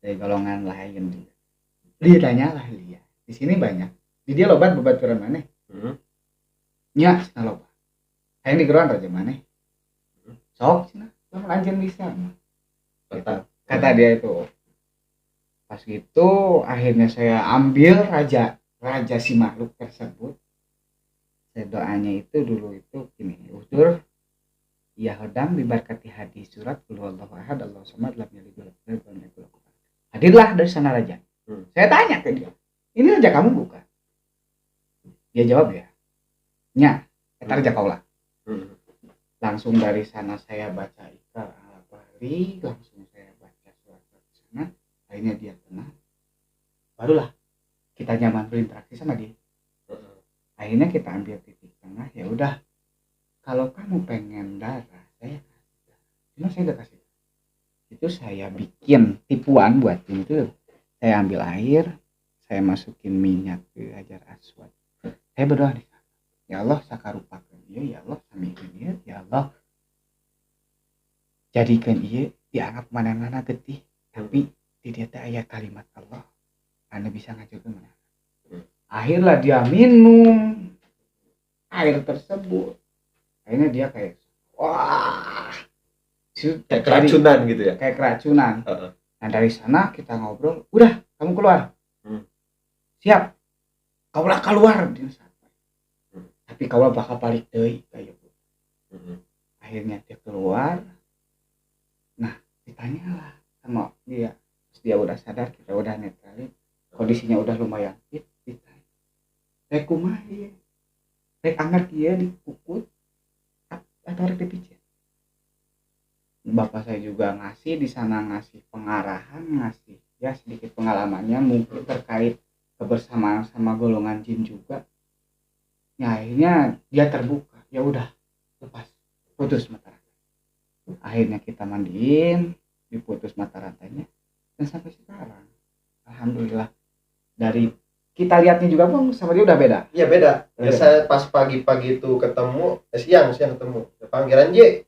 dari golongan lain juga. Dia tanya lah dia. Di sini banyak. Di dia lobat bebaturan mana? Nya, sana lobat. Hayang di geruan raja mana? Sok sana, lanjut bisa. Kata dia itu. Pas itu akhirnya saya ambil raja si makhluk tersebut. Saya doanya itu dulu itu gini, utur ya hodam bibarkati hadis surat qul huwallahu ahad Allahu samad lam yalid walam yulad walam yakul lahu kufuwan ahad. Hadirlah dari sana raja. Saya tanya ke dia, ini raja kamu bukan? Dia jawab ya. Nya, eta raja kaulah. Langsung dari sana saya baca Iqra al-Bari, langsung saya baca surat di sana. Akhirnya dia tenang. Barulah kita nyaman berinteraksi sama dia. Akhirnya kita ambil titik tengah, ya udah, kalau kamu pengen darah saya kasih darah. Cuma saya udah kasih. Itu saya bikin tipuan buat itu. Saya ambil air, saya masukin minyak ke Hajar Aswad. Saya berdoa di sana. Ya Allah sakarupakeun ieu, ya Allah samikeun ieu, ya Allah jadikan ieu dianggap mana-mana getih, tapi di dia teh aya kalimat Allah anu bisa ngajukeun mana. Akhirnya dia minum air tersebut. Akhirnya dia kayak wah, kayak keracunan gitu ya. Kayak keracunan. Nah dari sana kita ngobrol, udah kamu keluar. Siap. Kaulah keluar dia sampai. Tapi kaulah bakal balik deui kayak gitu. Akhirnya dia keluar. Nah, ditanyalah sama dia. Terus dia udah sadar, kita udah netralin. Kondisinya udah lumayan fit. Rek kumaha ieu? Rek angkat dia dipukul atau rek dipijit. Bapak saya juga ngasih di sana, ngasih pengarahan, ngasih ya sedikit pengalamannya mungkin terkait kebersamaan sama golongan jin juga. Ya akhirnya dia terbuka, ya udah lepas, putus mata rantai. Akhirnya kita mandiin, diputus mata rantainya, dan sampai sekarang alhamdulillah dari kita lihatnya juga Bang sama dia udah beda. Iya beda. Biasa pas pagi-pagi itu ketemu, siang ketemu. Panggilan J.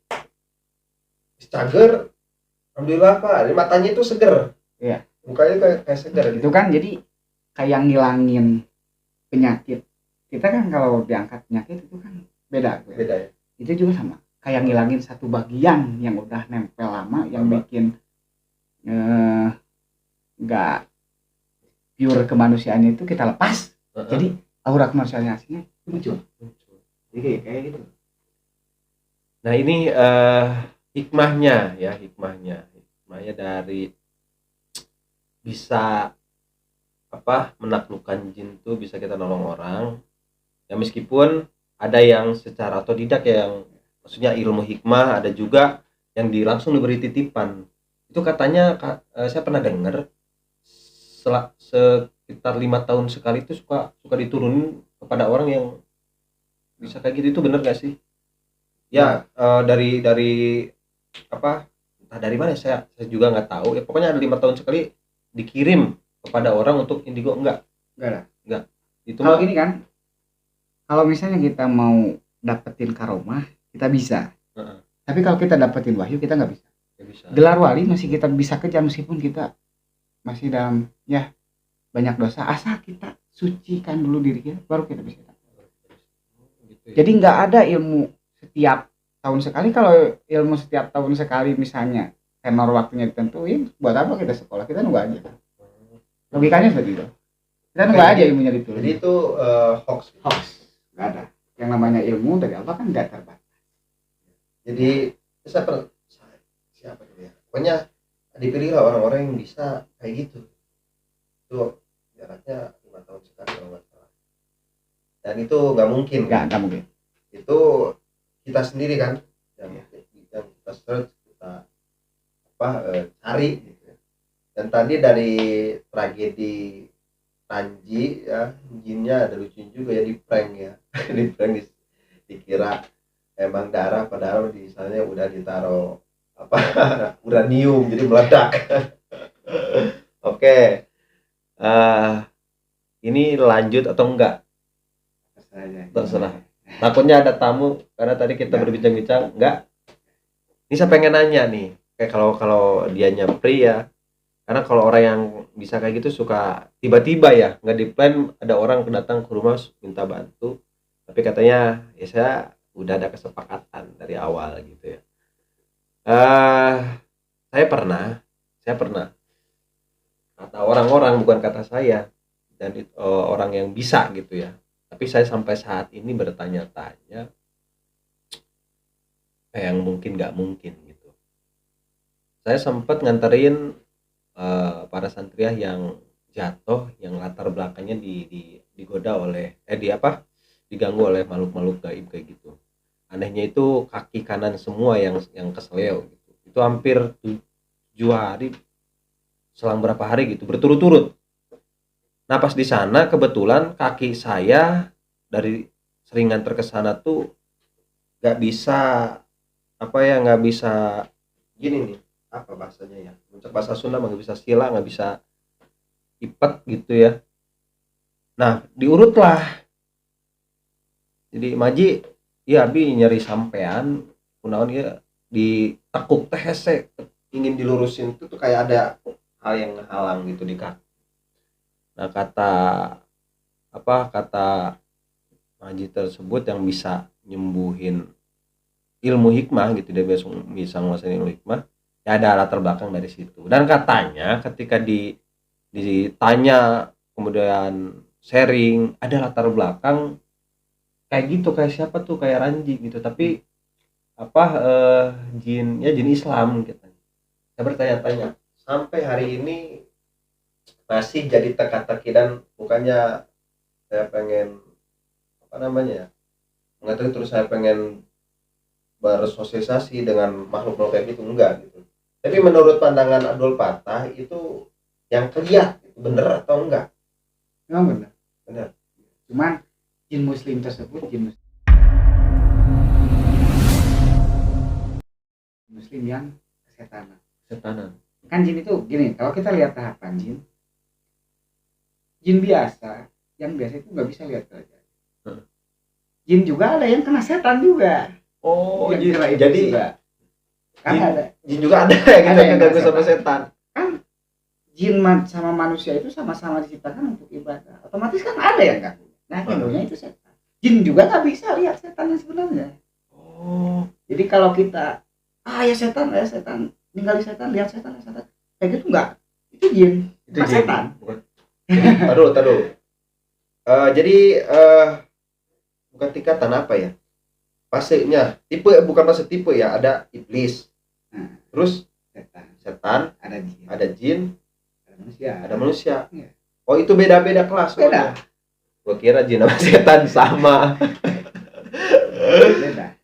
Cager. Alhamdulillah Pak, ini matanya itu seger. Iya. Mukanya kayak seger. Itu kan jadi kayak ngilangin penyakit. Kita kan kalau diangkat penyakit itu kan beda. Beda ya. Itu juga sama. Kayak ngilangin satu bagian yang udah nempel lama, yang bikin nggak pure kemanusiaannya itu kita lepas. Jadi aura kemanusiaan aslinya itu muncul. Jadi kayak gitu. Nah ini hikmahnya dari bisa menaklukkan jin tuh, bisa kita nolong orang ya, meskipun ada yang secara otodidak yang maksudnya ilmu hikmah, ada juga yang langsung diberi titipan. Itu katanya saya pernah dengar sekitar 5 tahun sekali itu suka diturunin kepada orang yang bisa kayak gitu. Itu benar gak sih? Ya dari entah dari mana, saya juga nggak tahu ya, pokoknya ada 5 tahun sekali dikirim kepada orang untuk indigo. Enggak itu kalau gini kan, kalau misalnya kita mau dapetin karomah kita bisa, tapi kalau kita dapetin wahyu kita nggak bisa. Gelar wali masih kita bisa kejar meskipun kita masih dalam banyak dosa, asal kita sucikan dulu diri kita baru kita bisa dapat. Jadi nggak ada ilmu setiap tahun sekali. Kalau ilmu setiap tahun sekali misalnya tenor waktunya ditentuin, buat apa kita sekolah? Kita nunggu aja. Logikanya seperti itu. Kita nunggu aja ilmunya ditulis. Jadi itu hoax. Nggak ada. Yang namanya ilmu dari Allah kan nggak terbatas. Jadi siapa gitu ya? Pokoknya dipilihlah orang-orang yang bisa kayak gitu. Itu jaraknya 5 tahun sekali kalau nggak salah. Dan itu nggak mungkin. Nggak mungkin. Itu kita sendiri kan yang kita search, kita cari gitu. Dan tadi dari tragedi Panji ya, jinnya ada lucu juga ya, di prank ya. Di prank dikira emang darah, padahal di sana udah ditaruh uranium jadi meledak. Oke. Ini lanjut atau enggak? Terserah. Takutnya ada tamu karena tadi kita berbincang-bincang. Enggak. Ini saya pengen nanya nih, kayak kalau dia nyapri ya. Karena kalau orang yang bisa kayak gitu suka tiba-tiba ya, nggak di plan, ada orang datang ke rumah minta bantu, tapi katanya ya saya udah ada kesepakatan dari awal gitu ya. Saya pernah kata orang-orang, bukan kata saya, dan orang yang bisa gitu ya, tapi saya sampai saat ini bertanya-tanya yang mungkin nggak mungkin gitu. Saya sempat nganterin para santriah yang jatuh, yang latar belakangnya digoda oleh diganggu oleh makhluk-makhluk gaib kayak gitu. Anehnya itu kaki kanan semua yang kesleo gitu. Itu hampir 7 hari, selang berapa hari gitu berturut-turut. Nah pas di sana kebetulan kaki saya dari sering nganter ke sana tuh nggak bisa gini nih, apa bahasanya ya, untuk bahasa Sunda nggak bisa sila, nggak bisa ipet gitu ya. Nah diurutlah, jadi maji ya bi nyari sampean kunaon ya, ditekuk teh hese ingin dilurusin itu tuh kayak ada hal yang halang gitu di kaki. Nah kata maji tersebut yang bisa nyembuhin ilmu hikmah gitu, dia bisa nguasain ilmu hikmah ya, ada latar belakang dari situ. Dan katanya ketika ditanya kemudian sharing, ada latar belakang kayak gitu, kayak siapa tuh, kayak Ranji gitu, tapi jin Islam gitu. Saya bertanya-tanya sampai hari ini masih jadi teka-teki, dan bukannya saya pengen mengatakan terus saya pengen bersosialisasi dengan makhluk kayak gitu, enggak gitu. Tapi menurut pandangan Abdul Fattah itu yang kelihatan itu bener atau enggak? Memang benar. Benar. Cuman jin muslim tersebut muslim yang kesetanan. Kan jin itu gini, kalau kita lihat tahapan jin biasa, yang biasa itu nggak bisa lihat kerajaan. Jin juga ada yang kena setan juga. Oh, Yang kira itu jadi juga. Kan ada jin juga ada ya gitu yang yang ganggu kena sama setan. Kan jin sama manusia itu sama-sama diciptakan untuk ibadah. Otomatis kan ada yang ganggu. Nah, ganggunya itu setan. Jin juga nggak bisa lihat setan yang sebenarnya. Oh, Jadi kalau kita ya setan, ninggalin setan, lihat setan, kayak gitu enggak. Itu jin, itu bukan jin. setan. Bukan. Taruh. Jadi bukan tingkatan apa ya? Fasenya, bukan fase tipe ya, ada iblis. Terus setan, ada jin, ada manusia. Iya. Oh, itu beda-beda kelas. Beda. Gua kira jin sama setan sama.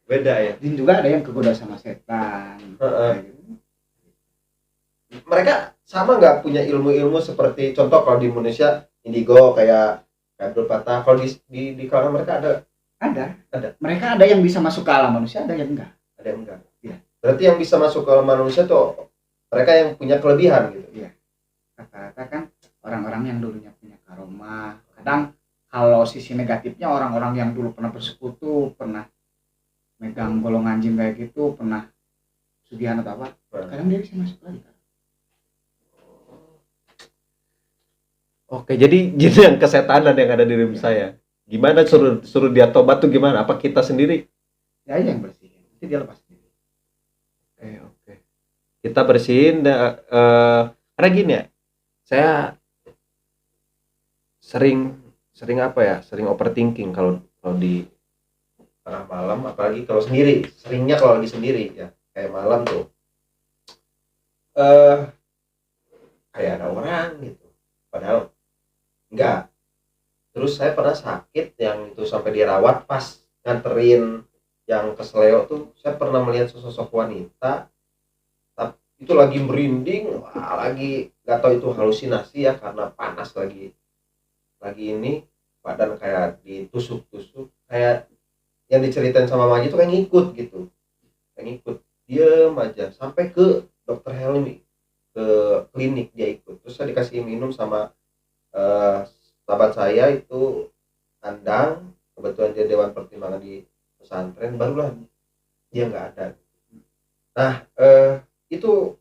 Beda ya. Jin juga ada yang kegoda sama setan. Kayak gitu. Mereka sama nggak punya ilmu-ilmu seperti contoh kalau di Indonesia indigo kayak Abdul Fattah, kalau di kalangan mereka ada. Mereka ada yang bisa masuk ke alam manusia, ada yang enggak. Iya. Berarti yang bisa masuk ke alam manusia tuh mereka yang punya kelebihan gitu. Iya. Rata-rata kan orang-orang yang dulunya punya karomah. Kadang kalau sisi negatifnya orang-orang yang dulu pernah bersekutu, pernah megang golongan jin kayak gitu, pernah sugihan atau apa, kadang dia bisa masuk lagi. Oke, jadi jin yang kesetanan yang ada di diri saya. Gimana suruh dia tobat tuh gimana? Apa kita sendiri? Ya yang bersihin, nanti dia lepas sendiri. Oke. Kita bersihin karena gini ya. Saya sering apa ya? Sering overthinking kalau di tengah malam, apalagi kalau sendiri. Seringnya kalau lagi sendiri ya. Kayak malam tuh. Kayak ada orang gitu. Padahal enggak. Terus saya pernah sakit yang itu sampai dirawat, pas nganterin yang ke Seleo tuh saya pernah melihat sosok wanita, tapi itu lagi merinding, lagi nggak tahu itu halusinasi ya karena panas lagi ini badan kayak ditusuk kayak yang diceritain sama Maji itu kayak ngikut gitu, diem aja sampai ke dokter Helmi, ke klinik dia ikut, terus saya dikasih minum sama sahabat saya itu Andang, kebetulan dia dewan pertimbangan di pesantren, barulah dia nggak ada. Nah itu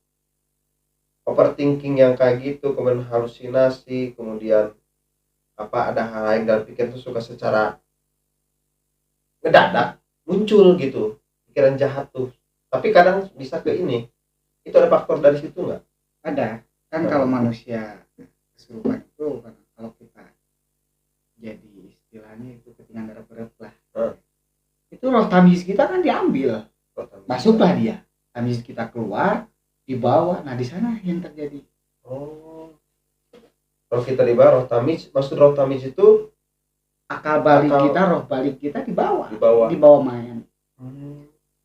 overthinking yang kayak gitu, kemudian halusinasi, kemudian ada hal lain dalam pikiran itu suka secara ngedadak muncul gitu pikiran jahat tuh, tapi kadang bisa ke ini, itu ada faktor dari situ nggak? Ada kan. Kalau manusia kesurupan itu kan, kalau kita jadi istilahnya itu ketinggalan garap lah, itu roh tamis kita kan diambil, masuklah dia, tamis kita keluar, dibawa, nah di sana yang terjadi. Kalau kita dibawa roh tamis, maksud roh tamis itu akal balik kita, roh balik kita dibawa main.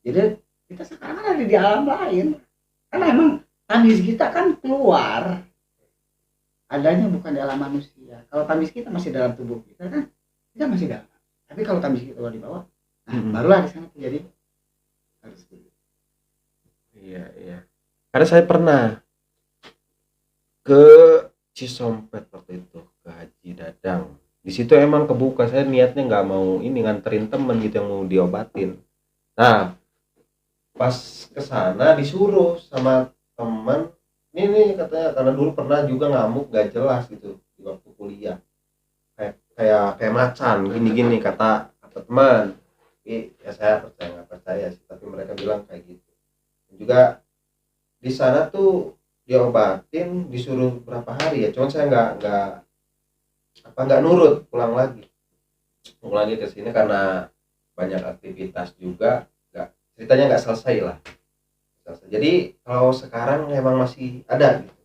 Jadi kita sekarang ada di alam lain, karena emang tamis kita kan keluar, adanya bukan di alam manusia. Kalau tamis kita masih dalam tubuh kita kan, kita masih dalam. Tapi kalau tamis kita keluar di bawah, nah barulah di sana terjadi harus begitu. Iya. Karena saya pernah ke Cisompet waktu itu, ke Haji Dadang. Di situ emang kebuka, saya niatnya nggak mau ini nganterin temen gitu yang mau diobatin. Nah, pas kesana disuruh sama teman, ini katanya karena dulu pernah juga ngamuk gak jelas gitu di waktu kuliah, kayak macan gini kata teman. Tapi ya saya percaya nggak percaya sih, tapi mereka bilang kayak gitu. Dan juga di sana tuh diobatin disuruh berapa hari ya, cuman saya nggak nurut, pulang lagi ke sini karena banyak aktivitas juga, ceritanya nggak selesai lah. Jadi kalau sekarang memang masih ada gitu,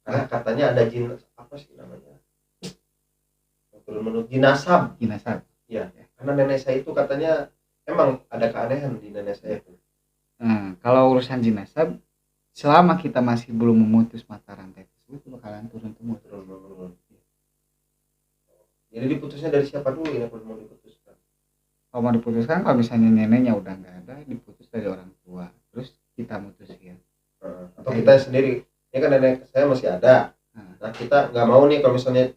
karena katanya ada jin, apa sih namanya, menurut jinasab ya, karena nenek saya itu katanya emang ada keanehan di nenek saya itu. Kalau urusan jinasab, selama kita masih belum memutus mata rantai tersebut, itu bakalan turun. Jadi diputusnya dari siapa dulu ini kalau mau diputuskan? Kalau mau diputuskan, kalau misalnya neneknya udah nggak ada, diputus dari orang tua, terus kita mutusin. Atau kita sendiri, ini kan nenek saya masih ada, nah kita nggak mau nih kalau misalnya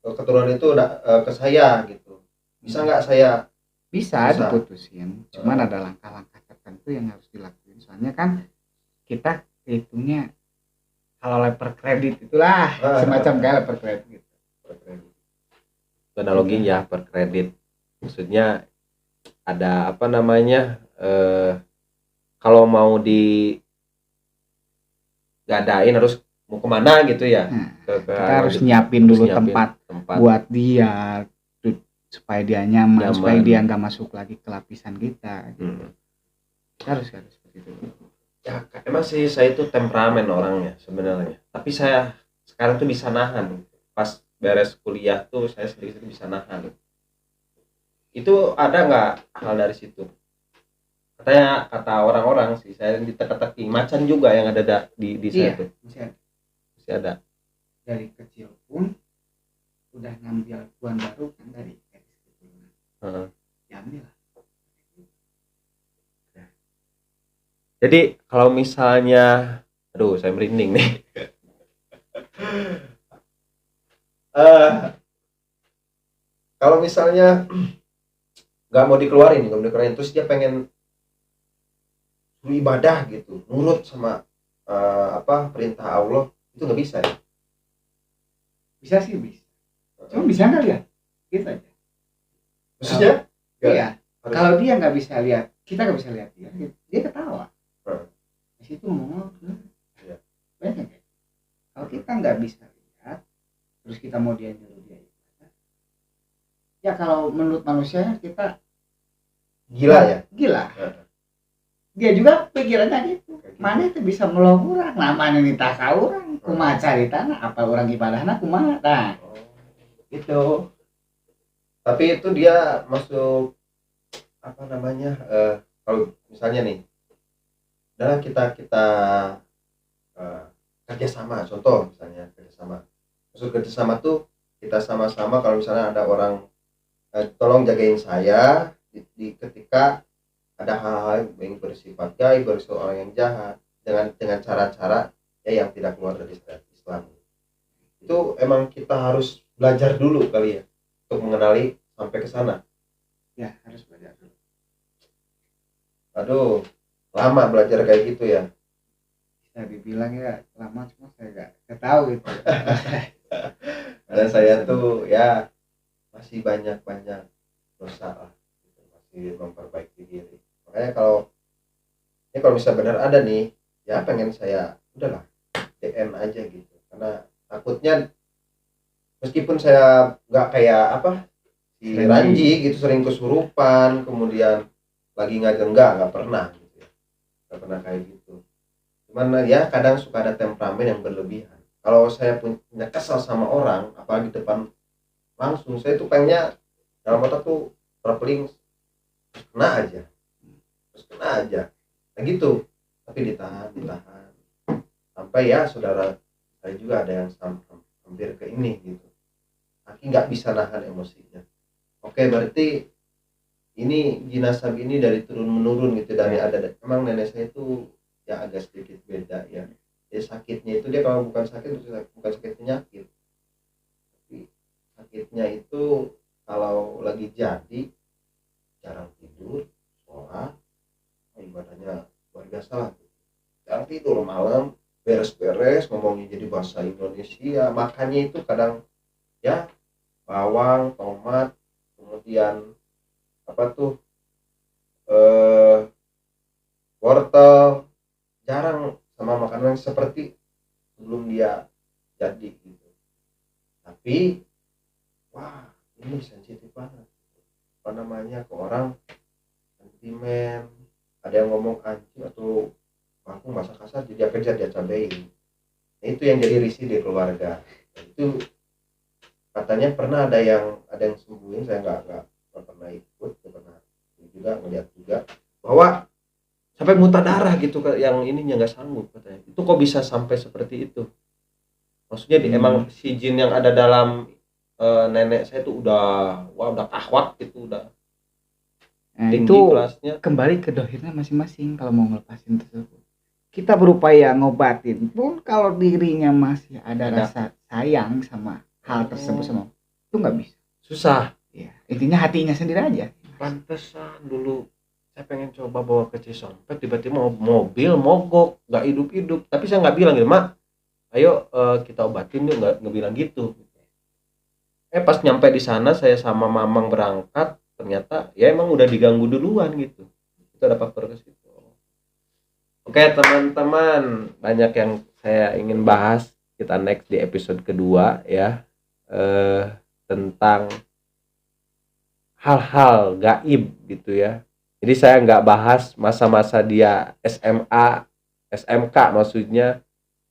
keturunan itu udah ke saya gitu, bisa nggak saya? Bisa Bisa. diputusin, cuman ada langkah-langkah tertentu yang harus dilakuin, soalnya kan kita hitungnya kalau leper kredit itulah semacam kayak leper kredit gitu. Analoginya per kredit, maksudnya ada apa namanya, kalau mau digadain harus mau kemana gitu ya. Nah, Ke kita harus nyiapin dulu tempat tempat buat dia supaya dia nyaman, supaya dia nggak masuk lagi ke lapisan kita gitu. Kita harus seperti itu. Ya emang sih saya itu temperamen orangnya sebenarnya, tapi saya sekarang tuh bisa nahan. Pas beres kuliah tuh saya sedikit bisa nahan. Itu ada nggak hal dari situ? Katanya, kata orang-orang sih, saya diteka-teki macan juga yang ada di saya tuh. Masih ada. Dari kecil pun udah ngambil tuan baru kan dari keturunan. Diambil. Jadi kalau misalnya, aduh saya merinding nih. Kalau misalnya nggak mau dikeluarin, terus dia pengen ibadah gitu, nurut sama perintah Allah, itu nggak bisa ya? Bisa sih bisa. Cuma bisa nggak lihat? Gitu aja. Maksudnya? Iya. Kalau dia nggak bisa lihat, kita nggak bisa lihat dia ketawa. Di situ ngomong, banyak ya. Kalau kita nggak bisa lihat, terus kita mau dia nyuruh dia ibadah, ya kalau menurut manusia kita gila ya. Gila. Dia juga pikirannya gitu. Mana itu bisa menolong orang, namanya nita ka orang, kumaha caritana, apa orang ibadahna kumaha, nah. Gitu. Tapi itu dia masuk apa namanya, kalau misalnya nih, dalam kita kerjasama, contoh misalnya kerjasama. Maksud kerjasama tuh kita sama-sama, kalau misalnya ada orang tolong jagain saya di ketika ada hal-hal yang bersifat gaib, bersifat orang yang jahat, dengan cara-cara ya yang tidak keluar dari syariat Islam. Itu emang kita harus belajar dulu kali ya untuk mengenali sampai ke sana. Ya harus belajar dulu. Aduh, lama belajar kayak gitu ya. Bisa dibilang ya lama, cuma saya nggak tahu gitu. Dan saya tuh ya masih banyak dosa lah, masih memperbaiki diri. Makanya kalau bisa benar ada nih, ya pengen saya udahlah DM aja gitu, karena takutnya meskipun saya nggak kayak si Ranji gitu sering kesurupan, kemudian lagi ngajar nggak pernah gitu ya, nggak pernah kayak gitu. Cuman ya kadang suka ada temperamen yang berlebihan. Kalau saya punya kesal sama orang, apalagi depan langsung, saya tuh pengennya dalam otak tuh terpeling kena aja nah gitu, tapi ditahan sampai ya saudara saya juga ada yang hampir ke ini gitu, Aki nggak bisa nahan emosinya. Oke, berarti ini jinasab ini dari turun menurun gitu, dari ada emang nenek saya itu ya agak sedikit beda ya. Dia sakitnya itu, dia kalau bukan sakit penyakit, tapi sakitnya itu kalau lagi jadi jarang tidur, sholat, ibadahnya luar biasa lah. Jarang tidur, malam beres-beres ngomongnya jadi bahasa Indonesia, makannya itu kadang ya bawang, tomat, kemudian wortel, jarang sama makanan seperti sebelum dia jadi gitu. Tapi wah, ini sensitif banget ke orang sentimen, ada yang ngomong anjing atau aku bahasa kasar, jadi dia kerja dia cabein. Nah, itu yang jadi risih di keluarga. Itu katanya pernah ada yang sembuhin, saya nggak pernah ikut, nggak pernah juga ngeliat juga bahwa sampai muntah darah gitu, yang ininya nggak sanggup katanya. Itu kok bisa sampai seperti itu? Maksudnya emang si jin yang ada dalam nenek saya tuh udah kahwat gitu, udah Nah, tinggi itu kelasnya. kembali ke dohirnya masing-masing kalau mau ngelepasin tersebut. Kita berupaya ngobatin pun kalau dirinya masih ada Ada. rasa sayang sama hal tersebut sama itu nggak bisa. Susah. Ya, intinya hatinya sendiri aja. Pantesan dulu saya pengen coba bawa ke Cisompet, tiba-tiba mobil mogok, nggak hidup-hidup. Tapi saya nggak bilang gitu, Mak, ayo kita obatin yuk, nggak bilang gitu. Pas nyampe di sana saya sama Mamang berangkat, ternyata ya emang udah diganggu duluan gitu. Itu ada faktor ke situ. Oke teman-teman, banyak yang saya ingin bahas. Kita next di episode kedua ya, tentang hal-hal gaib gitu ya. Jadi saya nggak bahas masa-masa dia SMA, SMK maksudnya.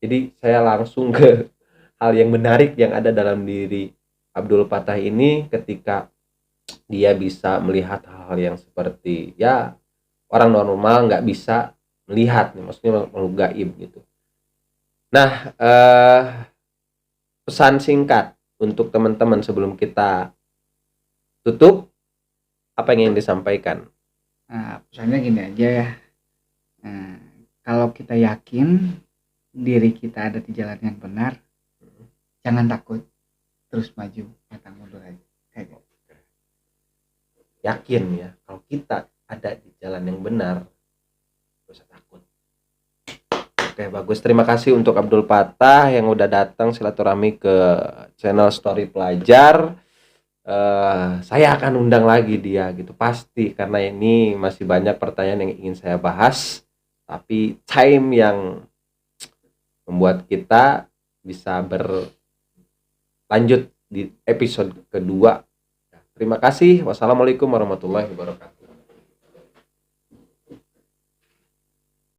Jadi saya langsung ke hal yang menarik yang ada dalam diri Abdul Fattah ini ketika dia bisa melihat hal-hal yang seperti ya orang normal nggak bisa melihat nih, maksudnya makhluk gaib gitu. Nah, pesan singkat untuk teman-teman sebelum kita tutup, apa yang ingin disampaikan? Nah, pesannya gini aja ya. Nah, kalau kita yakin diri kita ada di jalan yang benar, jangan takut, terus maju, pantang mundur aja. Kayak gitu. Yakin ya, kalau kita ada di jalan yang benar, gak usah takut. Oke, bagus. Terima kasih untuk Abdul Fattah yang udah datang silaturahmi ke channel Story Pelajar. Saya akan undang lagi dia gitu pasti, karena ini masih banyak pertanyaan yang ingin saya bahas, tapi time yang membuat kita bisa berlanjut di episode kedua. Terima kasih. Wassalamualaikum warahmatullahi wabarakatuh.